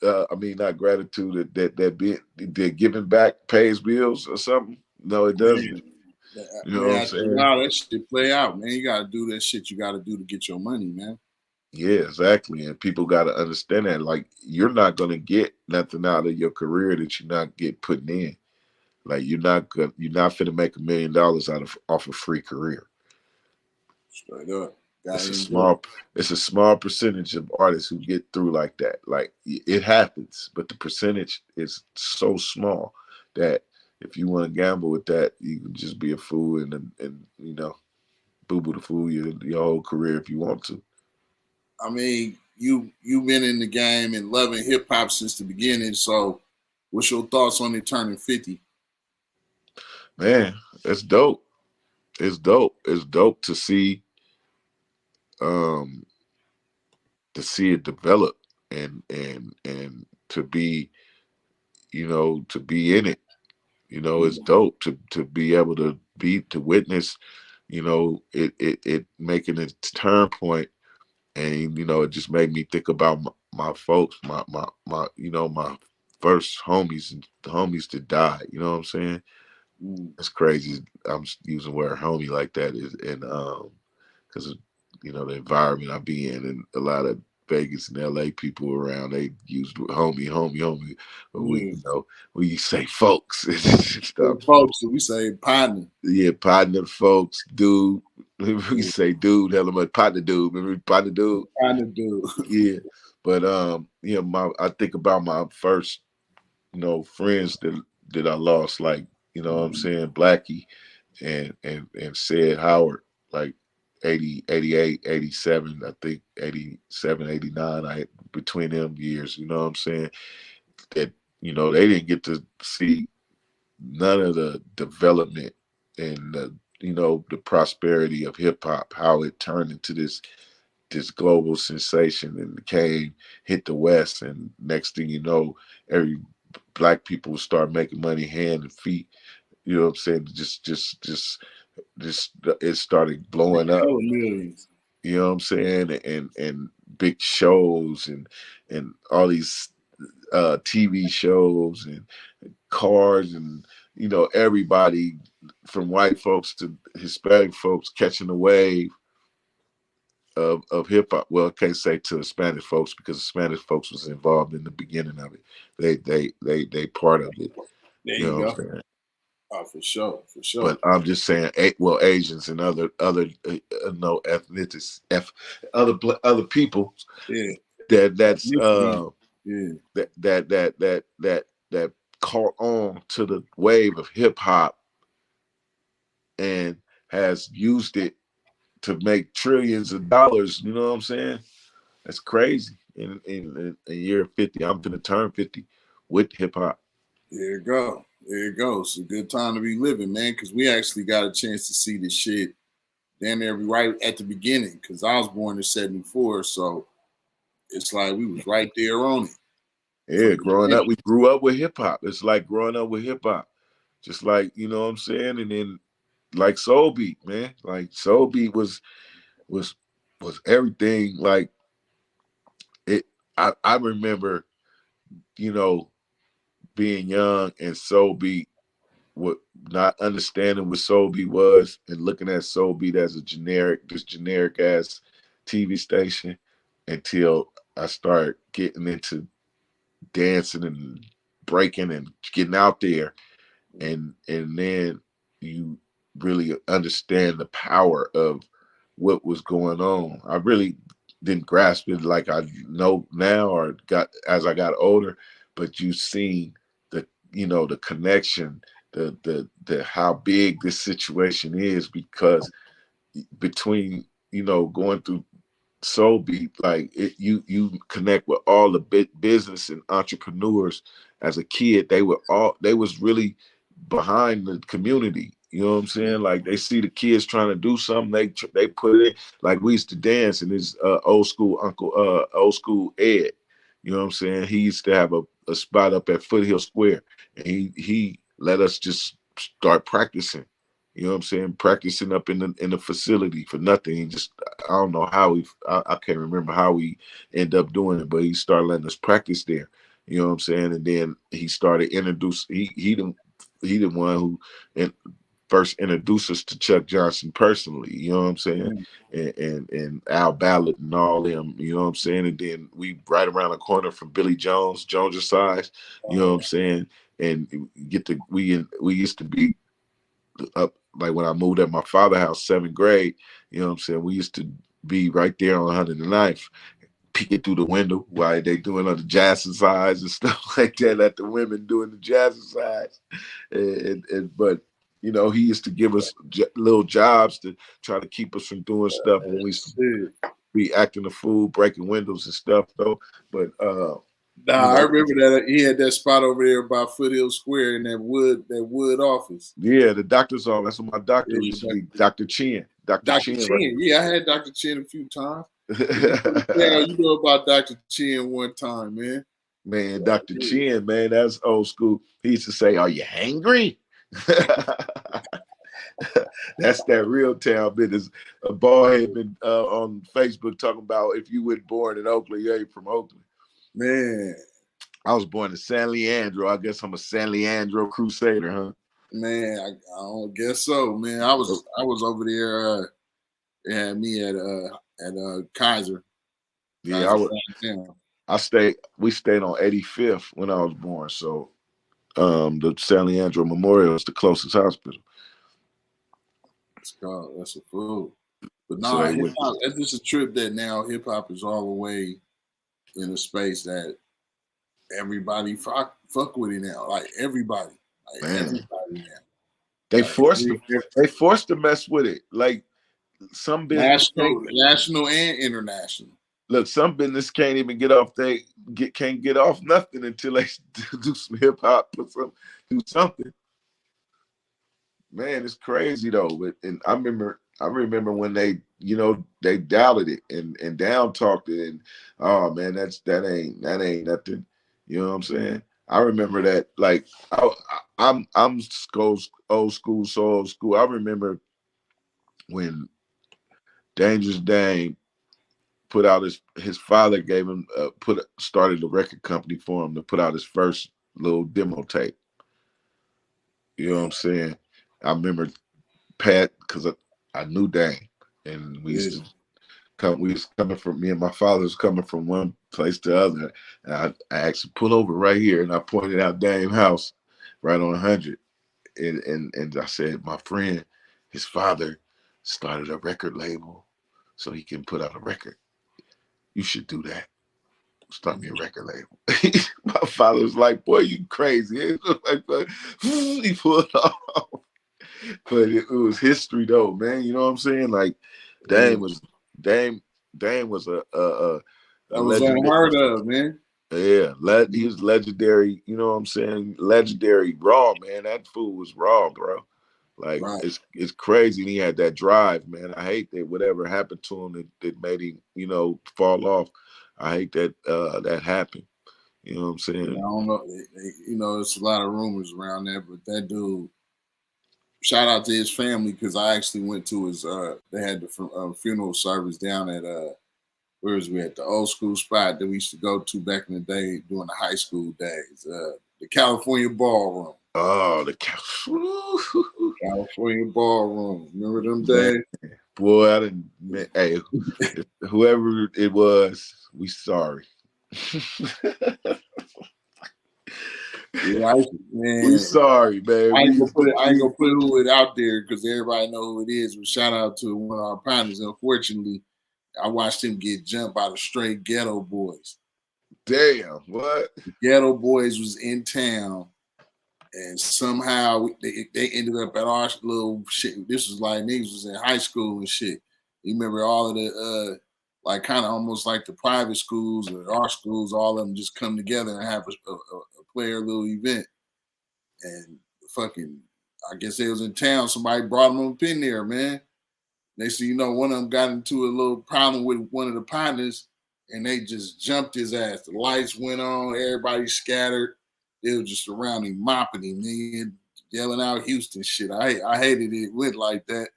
I mean not gratitude that being that giving back pays bills or something? No, it Man, doesn't. You know what man, I'm after a saying? while, that shit play out, man. You gotta do that shit you gotta do to get your money, man. Yeah, exactly. And people gotta understand that. Like you're not gonna get nothing out of your career that you're not get putting in. Like you're not finna make $1 million out of off a free career. Straight up. Gotta It's a enjoy it. small it's a small percentage of artists who get through like that. Like it happens, but the percentage is so small that if you want to gamble with that, you can just be a fool and boo boo the fool your whole career if you want to. I mean, you've been in the game and loving hip hop since the beginning. So, what's your thoughts on it turning 50? Man, it's dope. It's dope. It's dope um to see it develop and to be in it. It's dope to be able to witness, it making its turn point. And it just made me think about my folks, my first homies and the homies that died. You know what I'm saying? Mm, It's crazy. I'm using the word homie like that is, and because of the environment I be in, and a lot of Vegas and LA people around, they use homie, homie, homie. But yeah. we say folks and Hey, stuff. folks, we say partner. Yeah, partner, folks, dude. We Yeah, say dude, hella much partner, dude. Remember partner, dude? partner dude. Yeah, but I think about my first friends that I lost, like what I'm saying, Blackie and said Howard, like 80, 88, 87, I think 87, 89, between them years, you know what I'm saying? That, they didn't get to see none of the development and the prosperity of hip hop, how it turned into this global sensation and hit the West, and next thing you know, every black people start making money hand and feet. You know what I'm saying? Just it started blowing up. Hella millions. You know what I'm saying? And big shows and all these TV shows and cars and everybody from white folks to Hispanic folks catching the wave of hip hop. Well, I can't say to Hispanic folks because Hispanic folks was involved in the beginning of it. They part of it. There You you know what go. I'm saying? Oh, for sure, for sure. But I'm just saying, Asians and other no ethnicities, other people Yeah, that's ethnicity. Yeah, that caught on to the wave of hip hop and has used it to make trillions of dollars. You know what I'm saying? That's crazy. In year 50, I'm gonna turn 50 with hip hop. there you go. There you go. It's a good time to be living, man, because we actually got a chance to see this shit damn near right at the beginning. Because I was born in '74, so it's like we was right there on it from Yeah, the growing up, beginning. we grew up with hip hop. It's like growing up with hip hop. Just like, you know what I'm saying? And then like Soul Beat, man. Like Soul Beat was was everything. Like it I remember, you know, being young and Soul Beat, what not understanding what Soul Beat was and looking at Soul Beat as this generic ass TV station until I started getting into dancing and breaking and getting out there, and then you really understand the power of what was going on. I really didn't grasp it like I know now or got as I got older, but you seen the the connection, the how big this situation is because between going through Soul Beat, like you connect with all the big business and entrepreneurs. As a kid, they was really behind the community. You know what I'm saying? Like they see the kids trying to do something, they put it in. Like we used to dance, and his old school Ed. You know what I'm saying? He used to have a spot up at Foothill Square, and he let us just start practicing. You know what I'm saying? Practicing up in the facility for nothing. He just I don't know how I can't remember how we end up doing it, but he started letting us practice there. You know what I'm saying? And then he started introduce he the one who first introduced us to Chuck Johnson personally. You know what I'm saying? And Al Ballard and all them. You know what I'm saying? And then we right around the corner from Billy Jones, Jones' size. You know what I'm saying? And we used to be up like when I moved at my father's house, 7th grade, you know what I'm saying? We used to be right there on 109th, peeking through the window while they doing on the jazzercise and stuff like that, at the women doing the jazzercise. But he used to give us little jobs to try to keep us from doing stuff when we used to be acting a fool, breaking windows and stuff though. But I remember that he had that spot over there by Foothill Square in that wood office. Yeah, the doctor's office. That's what my doctor used to be, Dr. Chin. Dr. Chin. Right? Yeah, I had Dr. Chin a few times. You know about Dr. Chin one time, man. Man, Dr. Chin, man, that's old school. He used to say, "Are you hangry?" That's that real town business. A boy had been on Facebook talking about if you weren't born in Oakland, you ain't from Oakland. Man, I was born in San Leandro. I guess I'm a San Leandro Crusader, huh? Man, I don't guess so, man. I was over there. They had me at Kaiser. Yeah, we stayed on 85th when I was born. So the San Leandro Memorial is the closest hospital. That's a fool. But no, hip-hop, that's just a trip that now hip-hop is all the way in a space that everybody fuck with it now. Like everybody. Like everybody now. They forced to mess with it. Like some business national and international. Look, some business can't even get off. Can't get off nothing until they do some hip hop, do something. Man, it's crazy though. But and I remember when they doubted it and down talked it, and oh man, that ain't nothing. You know what I'm saying? I remember that. Like I'm old school, so old school. I remember when Dangerous Dame put out his father gave him started a record company for him to put out his first little demo tape. You know what I'm saying? I remember Pat because I knew Dame, and we used to come. We was coming from me and my father was coming from one place to the other. And I actually pulled over right here, and I pointed out Dame's house right on 100, and I said, my friend, his father started a record label so he can put out a record. You should do that. Start me a record label. My father was like, boy, you crazy. He pulled off. But it was history though, man. You know what I'm saying? Like Dame was a that was unheard of, man. Yeah, he was legendary, you know what I'm saying? Legendary raw, man. That fool was raw, bro. Like it's crazy. And he had that drive, man. I hate that whatever happened to him that made him, fall off. I hate that that happened. You know what I'm saying? I don't know. There's a lot of rumors around that, but that dude. Shout out to his family because I actually went to his. They had the funeral service down at where was we at, the old school spot that we used to go to back in the day during the high school days. The California Ballroom. Oh, the California Ballroom. Remember them days? Boy, I didn't. Hey, whoever it was, we sorry. Yeah, man. We sorry, man. I ain't gonna put who it out there because everybody know who it is. But shout out to one of our partners. Unfortunately, I watched him get jumped by the straight ghetto boys. Damn, what? The ghetto boys was in town, and somehow they ended up at our little shit. This was like niggas was in high school and shit. You remember all of the like kind of almost like the private schools or our schools, all of them just come together and have a player little event. And fucking, I guess they was in town. Somebody brought them up in there, man. Next thing you know, one of them got into a little problem with one of the partners, and they just jumped his ass. The lights went on, everybody scattered. They were just around him, mopping him, man, yelling out Houston shit. I hated it went like that.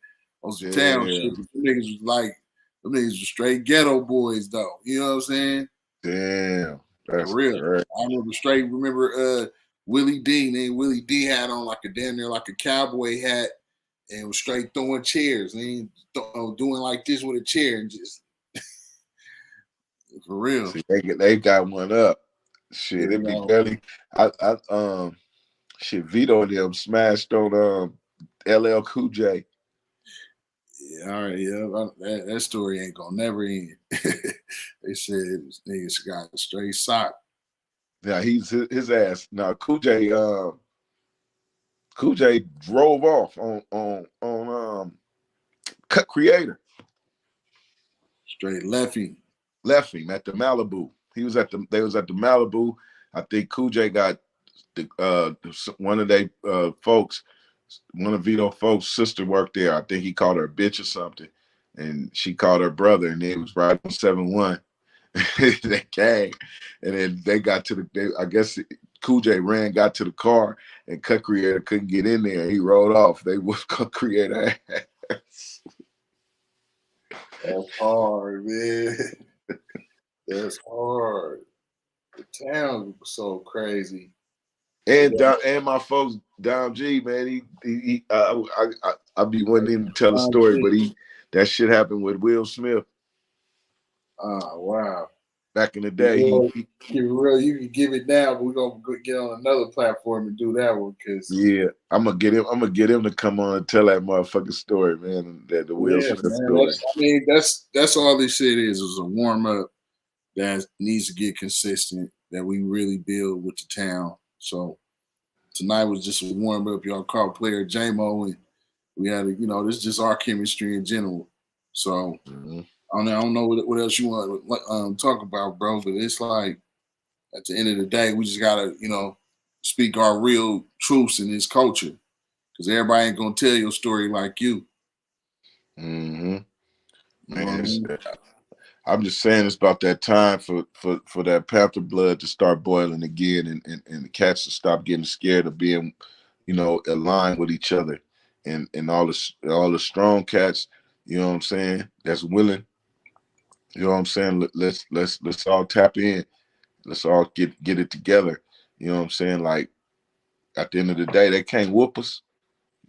On some town shit. Them niggas was like, them niggas was straight ghetto boys, though. You know what I'm saying? Damn. That's For real. great. I remember Willie D, named Willie D had on like a damn near like a cowboy hat and was straight throwing chairs and doing like this with a chair and just for real. See, they got one up. Shit, it'd be barely. Shit, Vito and them smashed on LL Cool J. Yeah, all right, yeah, that story ain't gonna never end. They said niggas got a straight sock. Now he's his ass. Now Cool J drove off on Cut Creator. Straight left him at the Malibu. They was at the Malibu. I think Cool J got one of they folks, one of Vito folks' sister worked there. I think he called her a bitch or something, and she called her brother, and it was right on 7-1. They came, and then they got to the. I guess Cool J got to the car, and Cut Creator couldn't get in there. He rode off. They was Cut Creator ass. That's hard, man. That's hard. The town was so crazy. And my folks Dom G, man, I be wanting him to tell a story, but that shit happened with Will Smith. Oh wow! Back in the day, you can give it now, but we're gonna get on another platform and do that one because I'm gonna get him to come on and tell that motherfucking story, man. That the Will Smith story. That's all this shit is a warm up that needs to get consistent. That we really build with the town. So tonight was just a warm up. Y'all called player J-Moe, and we had this is just our chemistry in general. So I don't know what else you want to talk about, bro. But it's like at the end of the day, we just gotta speak our real truths in this culture because everybody ain't gonna tell your story like you. Mm-hmm. Man, I'm just saying it's about that time for that Panther blood to start boiling again, and the cats to stop getting scared of being, aligned with each other, and all the strong cats, you know what I'm saying, that's willing, you know what I'm saying. Let's all tap in. Let's all get it together. You know what I'm saying. Like at the end of the day, they can't whoop us.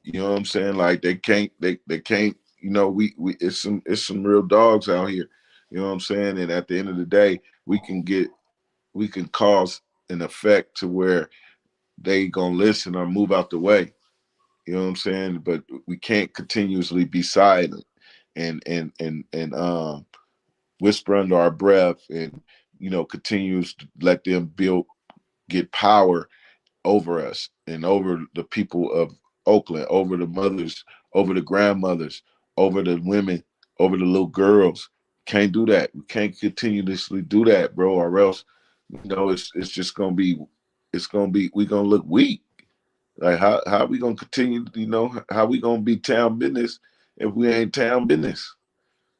You know what I'm saying. Like they can't. We it's some real dogs out here. You know what I'm saying? And at the end of the day, we can cause an effect to where they gonna listen or move out the way. You know what I'm saying? But we can't continuously be silent and whisper under our breath and continues to let them get power over us and over the people of Oakland, over the mothers, over the grandmothers, over the women, over the little girls. Can't do that. We can't continuously do that, bro, or else, it's just gonna be, we gonna look weak. Like how we gonna continue, how we gonna be town business if we ain't town business?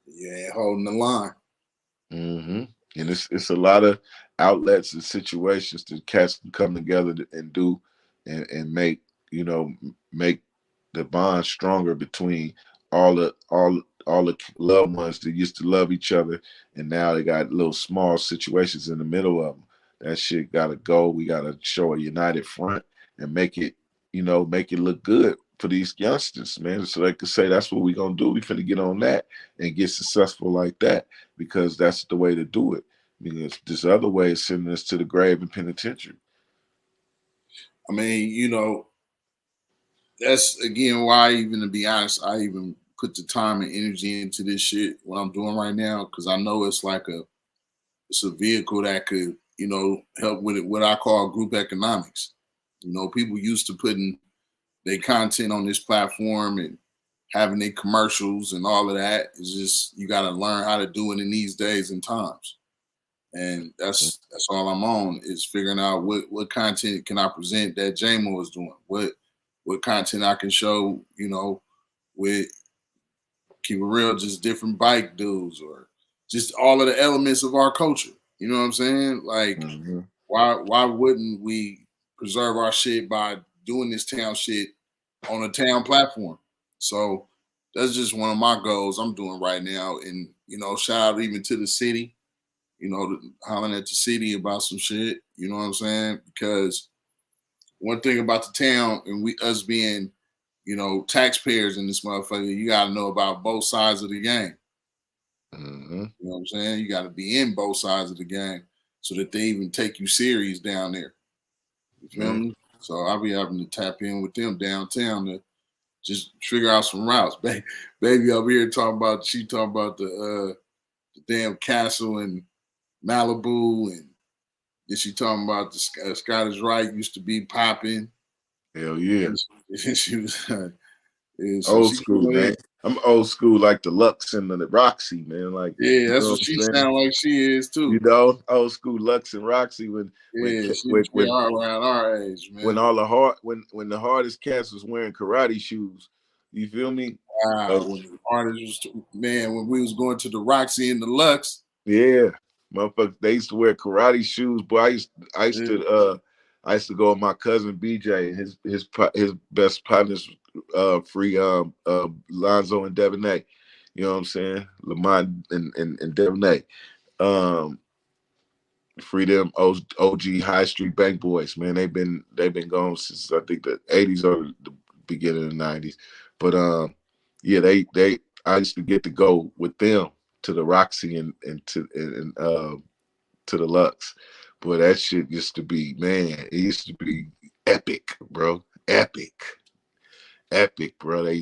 Yeah, holding the line. Mm-hmm. And it's a lot of outlets and situations that cats can come together and do and make make the bond stronger between all the loved ones that used to love each other, and now they got little small situations in the middle of them. That shit gotta go. We gotta show a united front and make it look good for these youngsters, man, so they could say that's what we gonna do. We finna get on that and get successful like that, because that's the way to do it. Because this other way is sending us to the grave and penitentiary. I mean, that's again why, even to be honest, I even put the time and energy into this shit, what I'm doing right now, because I know it's like it's a vehicle that could, help with it, what I call group economics. People used to putting their content on this platform and having their commercials and all of that. It's just you got to learn how to do it in these days and times. And that's all I'm on, is figuring out what content can I present that J-Moe is doing. What content I can show, with, keep it real, just different bike dudes or just all of the elements of our culture. You know what I'm saying? Like, why wouldn't we preserve our shit by doing this town shit on a town platform? So that's just one of my goals I'm doing right now. And, shout out even to the city, hollering at the city about some shit. You know what I'm saying? Because one thing about the town and us being, taxpayers in this motherfucker, you gotta know about both sides of the game. You know what I'm saying? You gotta be in both sides of the game so that they even take you serious down there. You feel me? So I'll be having to tap in with them downtown to just figure out some routes. Baby over here talking about the damn castle in Malibu, and then she talking about the Scottish Rite used to be popping. Hell yeah. She was so old school, man. I'm old school like the Lux and the Roxy, man. Like, yeah, that's what she sound like she is too. Old school Lux and Roxy when around our age, man. When when the hardest cats was wearing karate shoes. You feel me? Wow, when the artists when we was going to the Roxy and the Lux. Yeah. Motherfuckers, they used to wear karate shoes. Boy, I used to go with my cousin BJ and his best partners, free Lonzo and Devonay. You know what I'm saying? Lamont and Devonay. Free them OG High Street Bank Boys, man. They've been gone since I think the 80s or the beginning of the 90s. But yeah, I used to get to go with them to the Roxy and to the Lux. Boy, that shit used to be, man, it used to be epic, bro. Epic, bro. They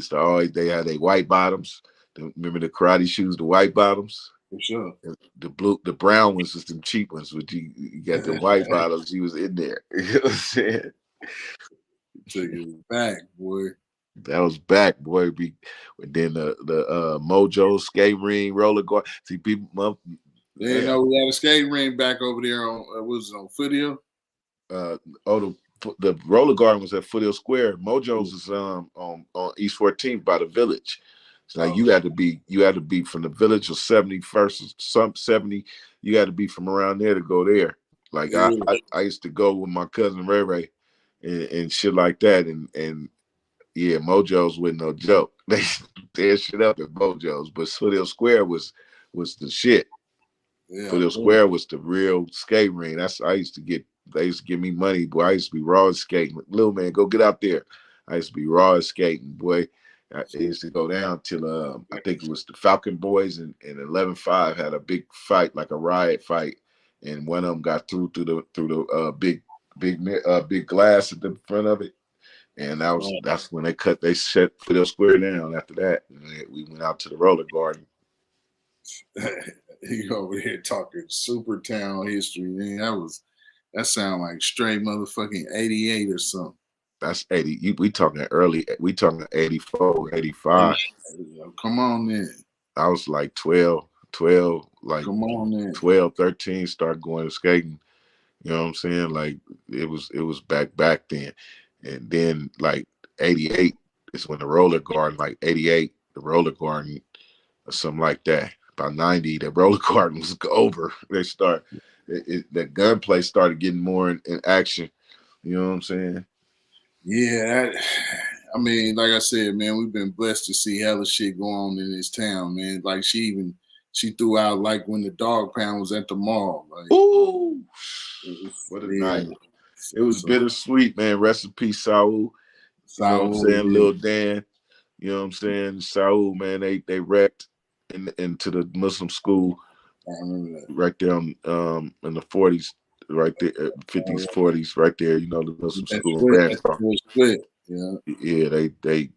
had their white bottoms. Remember the karate shoes, the white bottoms? For sure. The brown ones was them cheap ones, but you got the white bottles. He was in there. You know what I'm saying? Took it back, boy. That was back, boy. Then the Mojo skate ring, roller guard. See people. They didn't know we had a skate ring back over there on was it on Foothill? The roller garden was at Foothill Square. Mojo's is on East 14th by the Village. So like you had to be from the Village or 71st, some 70. You had to be from around there to go there. Like I used to go with my cousin Ray Ray and shit like that. And yeah, Mojo's with no joke. They tear shit up at Mojo's, but Foothill Square was the shit. Yeah, Foothill Square was the real skate ring. They used to give me money, boy. I used to be raw skating. Little man, go get out there. I used to be raw skating, boy. I used to go down till I think it was the Falcon Boys and 11-5 had a big fight, like a riot fight, and one of them got through the big glass at the front of it, and that's when they shut Foothill Square down. After that, we went out to the roller garden. You over here talking super town history, man. That sound like straight motherfucking 88 or something. That's 80. We talking early. We talking 84, 85. Come on, then. I was like 12, like come on, then. 12, 13, start going to skating. You know what I'm saying? Like it was back then. And then like 88 is when the roller garden, like 88, the roller garden or something like that. About 90, the roller garden was over. The gunplay started getting more in action. You know what I'm saying? Yeah, I mean, like I said, man, we've been blessed to see hella shit go on in this town, man. Like she threw out like when the dog pound was at the mall. Like, ooh, what a night! It was bittersweet, man. Rest in peace, Saul. You know what I'm saying, Lil Dan. You know what I'm saying, Saul, man. They wrecked into the Muslim school. I remember that. Right there in the 40s. Right there, 50s, 40s, right there. You know, the Muslim school in Grand Park. Yeah, they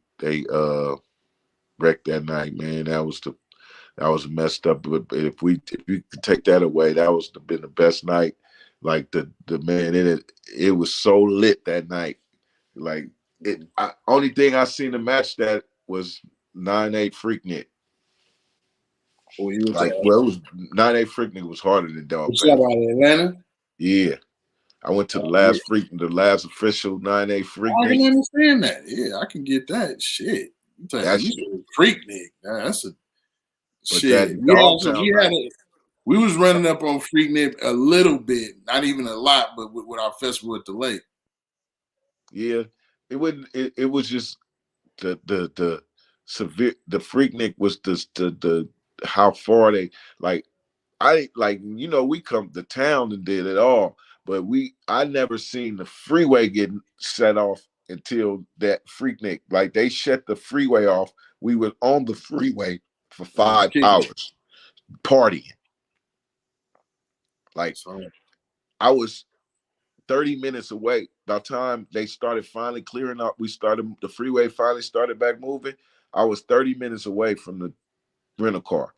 wrecked that night, man. That was messed up. But if you could take that away, that was been the best night. Like the man in it was so lit that night. Like only thing I seen to match that was 9-8 Freaknik. Oh, you was Like, well, it was 9-8 Freaknik was harder than Dog what's up Pound. out of Atlanta? Yeah. I went to the last official 9-8 I Freaknik. can understand that. Yeah, I can get that. Shit. That You shit. Freaknik. That's a But shit. that Dog Pound night. We was running up on Freaknik a little bit, not even a lot, but with our festival at the lake. Yeah. It was just the severe the Freaknik was the how far they like we come to town and did it all, but I never seen the freeway getting set off until that Freaknik. Like they shut the freeway off. We were on the freeway for 5 hours partying. Like I was 30 minutes away. By the time they started finally clearing up, the freeway finally started back moving. I was 30 minutes away from the rental car.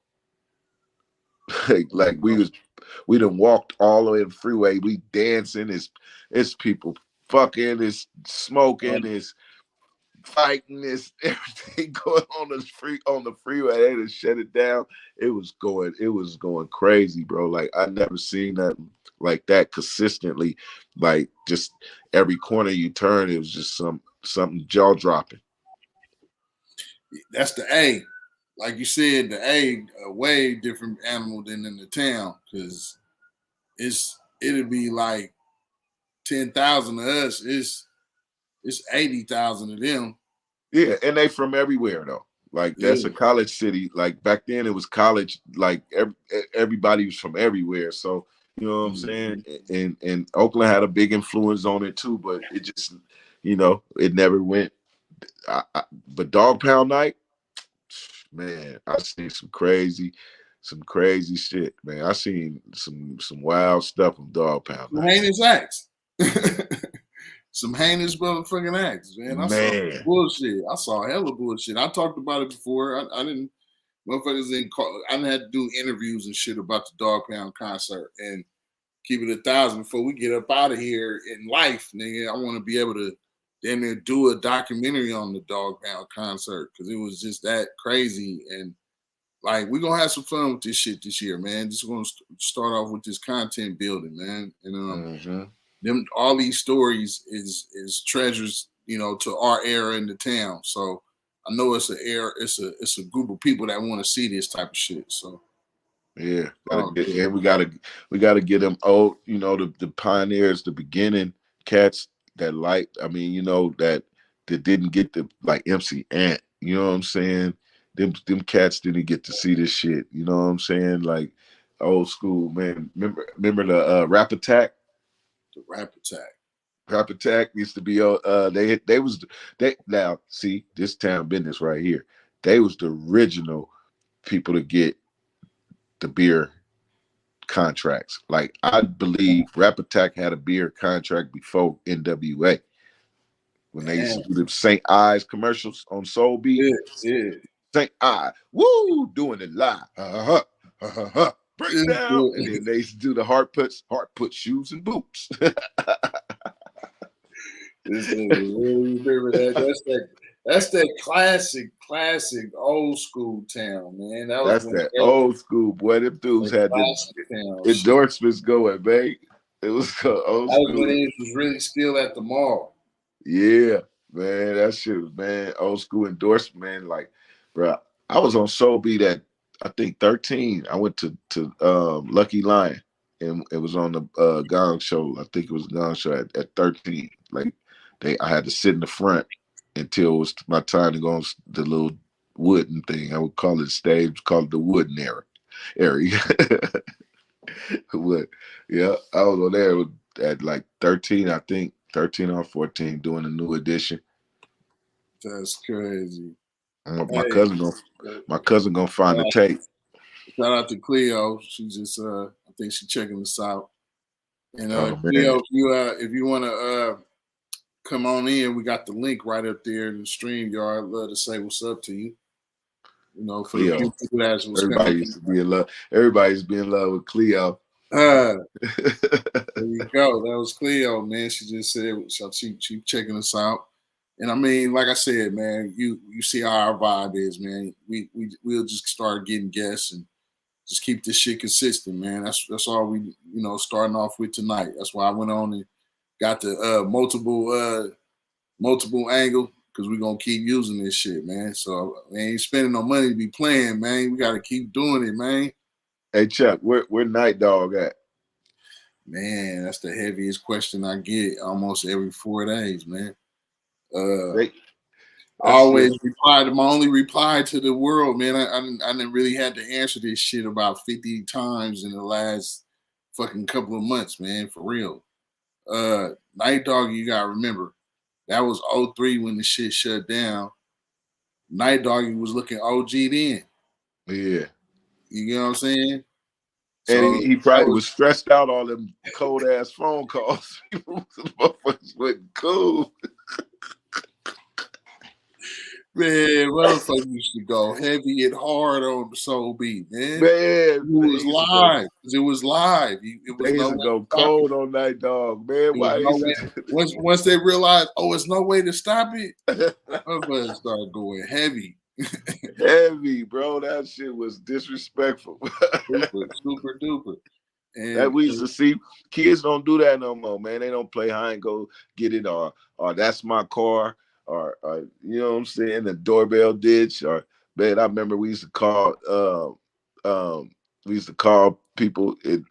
like we done walked all the way to the freeway. We dancing, it's people fucking, it's smoking, it's fighting, it's everything going on the freeway. They just shut it down. It was going crazy, bro. Like I never seen that like that consistently. Like just every corner you turn, it was just something jaw dropping. That's the A. Like you said, the A a way different animal than in the town because it'll be like 10,000 of us. It's 80,000 of them. Yeah, and they from everywhere though. Like that's a college city. Like back then it was college. Like everybody was from everywhere. So you know what I'm saying. And Oakland had a big influence on it too. But it just it never went. But Dog Pound night, man, I seen some crazy shit, man. I seen some wild stuff on Dog Pound night. Heinous acts. Some heinous motherfucking acts, man. I saw bullshit. I saw hella bullshit. I talked about it before. I didn't. Motherfuckers didn't call. I had to do interviews and shit about the Dog Pound concert and keep it 1,000 before we get up out of here in life, nigga. I want to be able to then do a documentary on the Dog Pound concert because it was just that crazy. And like we're gonna have some fun with this shit this year, man. Just gonna start off with this content building, man. And them all these stories is treasures, to our era in the town. So I know it's it's a group of people that want to see this type of shit. So yeah, and we gotta get them old, the pioneers, the beginning cats that I mean, that didn't get the like MC Ant, you know what I'm saying? Them cats didn't get to see this shit, you know what I'm saying? Like old school, man. Remember the Rap Attack? The Rap Attack. Rap Attack used to be they now see this town business right here. They was the original people to get the beer contracts. Like I believe Rap Attack had a beer contract before NWA. When they used to do the St. Ives commercials on Soul Beat. Yeah. St. I, woo, doing it live. Break down. And then they used to do the heart puts, shoes and boots. This nigga really remember that. That's that classic old school town, man. That's that old school boy. Them dudes had the endorsements going, man. It was old school. That was when it was really still at the mall. Yeah, man, that shit was, man, old school endorsement, man. Like, bro, I was on Soul Beat at I think 13. I went to Lucky Lion, and it was on the Gong Show. I think it was a Gong Show at 13. Like, I had to sit in the front until it was my time to go on the little wooden thing. I would call it stage, call it the wooden area. But yeah, I was on there at like 13, I think. 13 or 14 doing a new edition. That's crazy. My cousin gonna find the tape. Shout out to Cleo. She just I think she's checking this out. And Cleo, if you wanna come on in, we got the link right up there in the stream yard. I'd love to say what's up to you. You know, for the Cleo. few people that will spend. Everybody used to be in love. Everybody used to be in love with Cleo. There you go. That was Cleo, man. She just said she checking us out. And I mean, like I said, man, you see how our vibe is, man. We'll just start getting guests and just keep this shit consistent, man. That's all we starting off with tonight. That's why I went on and got the multiple angle because we're gonna keep using this shit, man. So we ain't spending no money to be playing, man. We gotta keep doing it, man. Hey Chuck, where Night Dog at? Man, that's the heaviest question I get almost every 4 days, man. I always reply to my only reply to the world, man. I didn't really had to answer this shit about 50 times in the last fucking couple of months, man, for real. Night Dog, you gotta remember, that was 03 when the shit shut down. Night Dog was looking OG then. Yeah. You get what I'm saying? And he probably was stressed out all them cold ass phone calls. Motherfuckers wasn't cool. Man, motherfuckers used to go heavy and hard on the soul beat, man. Man, it was live. It was live. It was they used to go cold on Night Dog, man. Why? Once they realized, it's no way to stop it, motherfuckers started going heavy. Heavy, bro. That shit was disrespectful. super duper. And that we used to see. Kids don't do that no more, man. They don't play high and go get it, or that's my car, or you know what I'm saying, the doorbell ditch, or man. I remember we used to call people in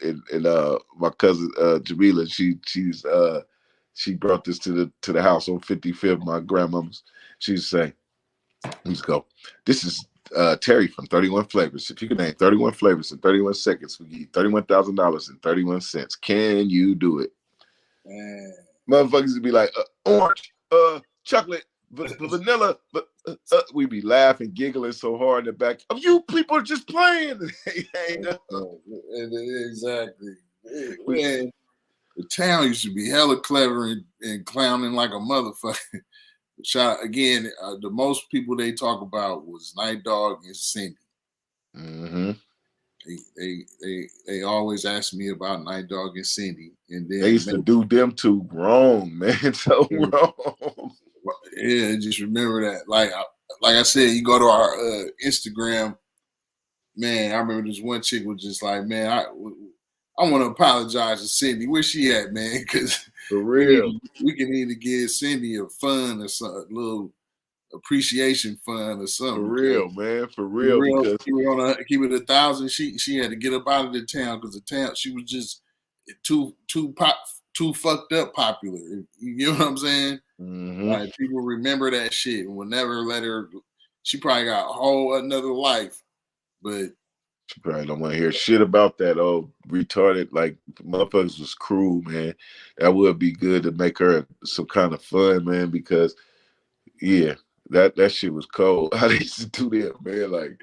my cousin Jamila. She brought this to the house on 55th. My grandmama's. She used to say, we used to go, this is Terry from 31 Flavors. If you can name 31 flavors in 31 seconds, we give you $31,000 and 31 cents. Can you do it? Man. Motherfuckers would be like, orange, chocolate, vanilla. We'd be laughing, giggling so hard in the back. Oh, you people are just playing. Exactly. Man, the town used to be hella clever and clowning like a motherfucker. Shout again, the most people they talk about was Night Dog and Cindy. Mm-hmm. They always ask me about Night Dog and Cindy, and then they used to do them two wrong, man, so wrong. Yeah, just remember that. Like I said, you go to our Instagram, man. I remember this one chick was just like, man, I want to apologize to Cindy. Where she at, man? Because for real, we can either give Cindy a fund or some a little appreciation fund or something. For real, man. For real, because keep it 1,000. She had to get up out of the town because the town she was just too fucked up popular. You know what I'm saying? Mm-hmm. Like people remember that shit and will never let her. She probably got a whole another life, but she probably don't want to hear shit about that old retarded. Like motherfuckers was cruel, man. That would be good to make her some kind of fun, man. Because yeah, that shit was cold. How they used to do that, man. Like,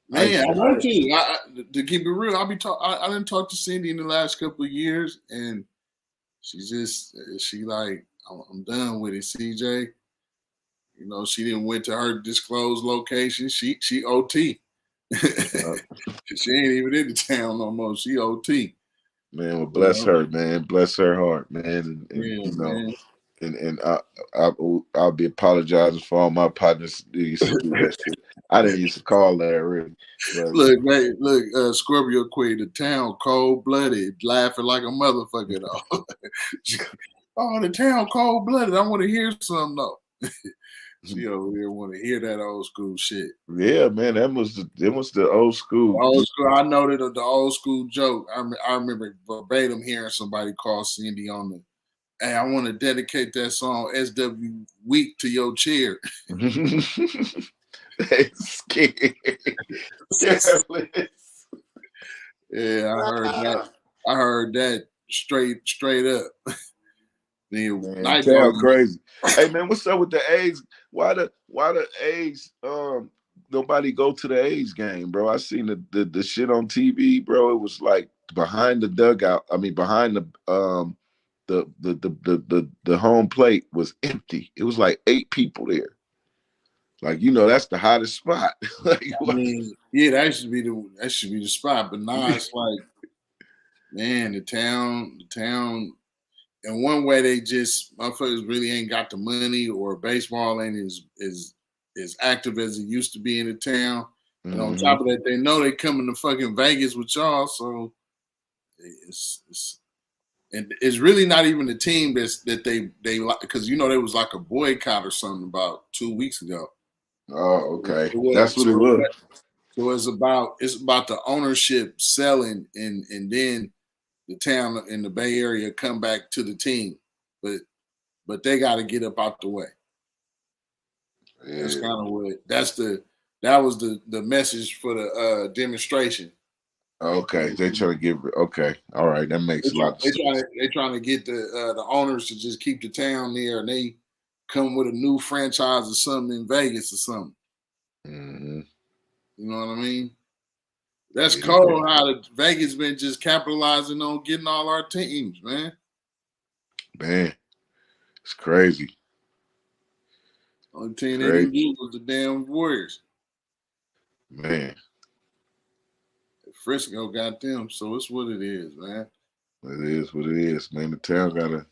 man, I want to keep it real. I didn't talk to Cindy in the last couple of years, and she like, I'm done with it, CJ. You know, she didn't went to her disclosed location. She OT. She ain't even in the town no more. She OT. Man, well, bless her, man. Bless her heart, man. And yeah, you know, man. And I'll be apologizing for all my partners who used to do that shit. I didn't used to call that really. But look, man, Scorpio Queen, the town cold blooded, laughing like a motherfucker though. Oh, the town cold blooded. I want to hear something though. She over there want to hear that old school shit. Yeah, man, that was the old school. I know that the old school joke. I remember verbatim hearing somebody call Cindy on the, hey, I want to dedicate that song SW Week to your chair. Scared. Yeah, I heard that. I heard that straight up. Man, town crazy. Hey man, what's up with the A's? Why the A's nobody go to the A's game, bro? I seen the shit on TV, bro. It was like behind the dugout. I mean behind the home plate was empty. It was like 8 people there. Like, that's the hottest spot. Like, I mean, yeah, that should be the spot. But nah, it's like, man, the town. In one way, they just motherfuckers really ain't got the money, or baseball ain't as active as it used to be in the town. And on top of that, they know they coming to fucking Vegas with y'all, so it's and it's really not even the team that they like, because there was like a boycott or something about 2 weeks ago. Oh, okay. It was, That's what it was. so it's about the ownership selling, and then the town in the Bay Area come back to the team, but they got to get up out the way. That's Yeah. kind of that was the message for the demonstration. Okay. They trying to give. Okay. All right. That makes a lot of sense. They trying to get the owners to just keep the town there, and they come with a new franchise or something in Vegas or something. Mm-hmm. You know what I mean? That's Yeah, cold how the Vegas been just capitalizing on getting all our teams, man. man, it's crazy. Only team they Crazy, didn't get was the damn Warriors. man. Frisco got them, so it's what it is, man. It is what it is, man. The town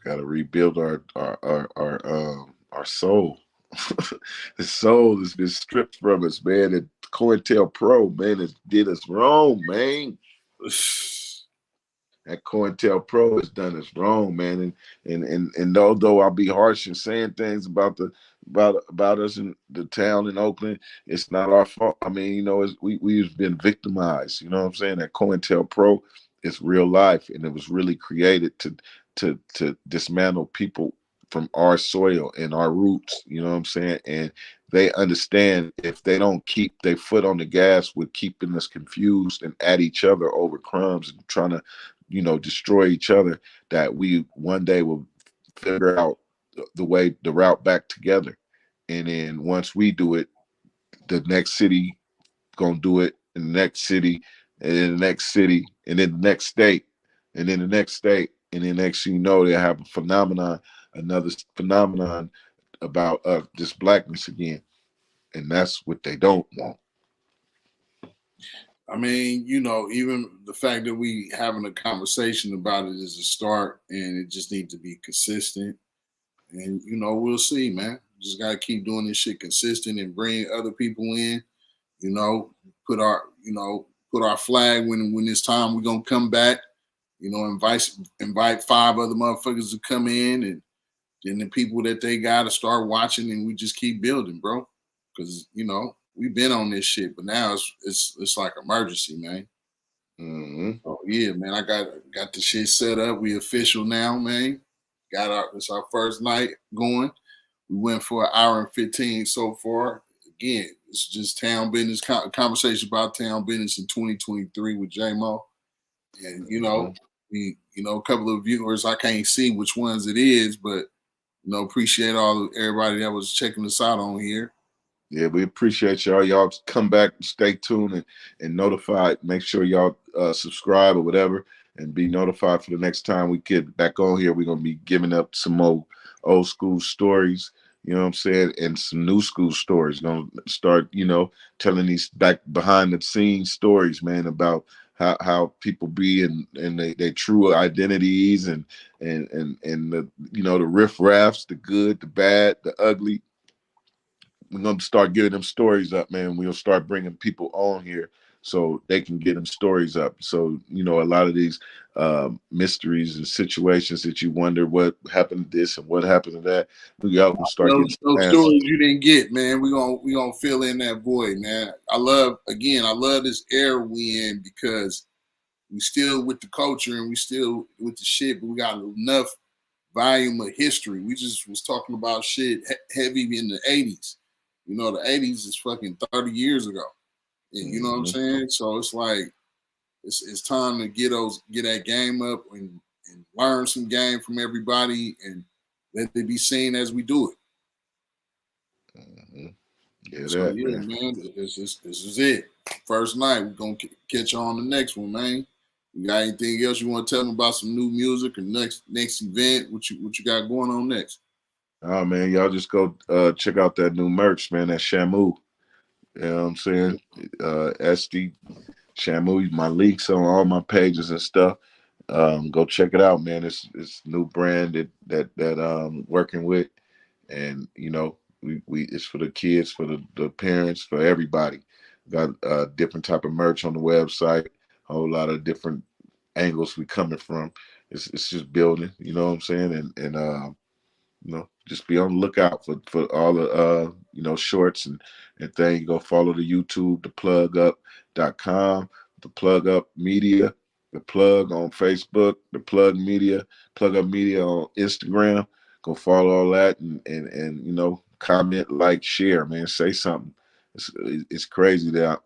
gotta rebuild our soul. The soul has been stripped from us, man. And COINTELPRO, man, has did us wrong, man. That COINTELPRO has done us wrong, man. And although I'll be harsh in saying things about us in the town in Oakland, it's not our fault. I mean, we've been victimized. You know what I'm saying? That COINTELPRO is real life, and it was really created to dismantle people from our soil and our roots. You know what I'm saying? And they understand if they don't keep their foot on the gas with keeping us confused and at each other over crumbs and trying to destroy each other, that we one day will figure out the route back together. And then once we do it, the next city gonna do it, and the next city, and then the next city, and then the next state, and then the next state, and then next thing you know, they have another phenomenon about this blackness again, and that's what they don't want. I mean, even the fact that we having a conversation about it is a start, and it just needs to be consistent. And we'll see, man. Just gotta keep doing this shit consistent and bring other people in. You know, put our put our flag when it's time. We're gonna come back. Invite 5 other motherfuckers to come in, and then the people that they got to start watching, and we just keep building, bro. Because we've been on this shit, but now it's like emergency, man. Mm-hmm. Oh yeah, man. I got the shit set up. We official now, man. It's our first night going. We went for an hour and 15 so far. Again, it's just town business conversation about town business in 2023 with J-Moe. And Mm-hmm. a couple of viewers, I can't see which ones it is, but appreciate everybody that was checking us out on here. Yeah, we appreciate y'all. Y'all come back, stay tuned, and notified. Make sure y'all subscribe or whatever, and be notified for the next time we get back on here. We're gonna be giving up some more old school stories. You know what I'm saying, and some new school stories. Gonna start, telling these back behind the scenes stories, man, about how people be and they true identities and the the riff raffs, the good, the bad, the ugly. We're gonna start getting them stories up, man. We'll start bringing people on here so they can get them stories up. So a lot of these mysteries and situations that you wonder what happened to this and what happened to that, we all gonna start getting Those answers. stories you didn't get, man. We gonna fill in that void, man. I love this era we in, because we still with the culture and we still with the shit, but we got enough volume of history. We just was talking about shit heavy in the 80s. The 80s is fucking 30 years ago. And you know what I'm Mm-hmm. saying? So it's like it's time to get that game up and learn some game from everybody, and let it be seen as we do it. Mm-hmm. Yeah, So that yeah, man. man, this is it. First night. We're gonna catch you on the next one, man. You got anything else you want to tell them about, some new music or next event? What you got going on next? Oh man, y'all just go check out that new merch, man. That Shamu. You know what I'm saying? SD Shamu, my leaks on all my pages and stuff. Go check it out, man. It's new brand that working with, and you know we it's for the kids, for the parents, for everybody. Got different type of merch on the website. A whole lot of different angles we coming from. It's just building. You know what I'm saying? And you know, just be on the lookout for all the shorts and things. Go follow the YouTube, theplugup.com, the plug up media, the plug on Facebook, the plug media, plug up media on Instagram. Go follow all that and you know, comment, like, share, man. Say something. It's crazy that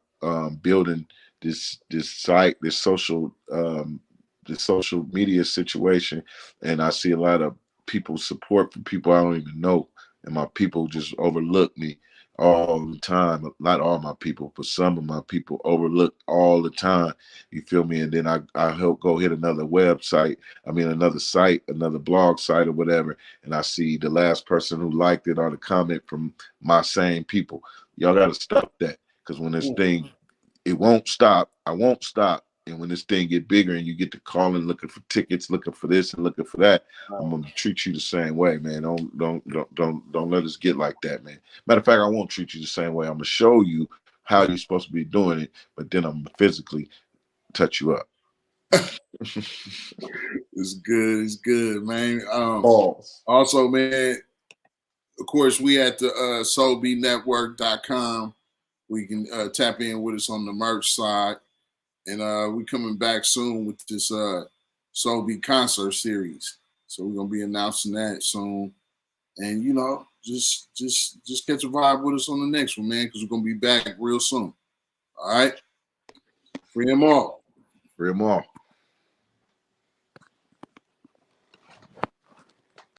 building this site, this social media situation, and I see a lot of people support from people I don't even know, and my people just overlook me all the time. Not all my people, but some of my people overlook all the time. You feel me? And then I help go hit another website. I mean, another site, another blog site or whatever, and I see the last person who liked it on a comment from my same people. Y'all got to stop that, because when this thing, it won't stop. I won't stop. And when this thing get bigger and you get to calling, looking for tickets, looking for this and looking for that, I'm gonna treat you the same way, man. Don't let us get like that, man. Matter of fact, I won't treat you the same way. I'm gonna show you how you're supposed to be doing it, but then I'm gonna physically touch you up. It's good, man. Pause. Also, man, of course, we at the soulbeatnetwork.com. We can tap in with us on the merch side. And we coming back soon with this Soul Beat concert series. So we're gonna be announcing that soon. And you know, just catch a vibe with us on the next one, man, because we're gonna be back real soon. All right. Free them all. Free them all.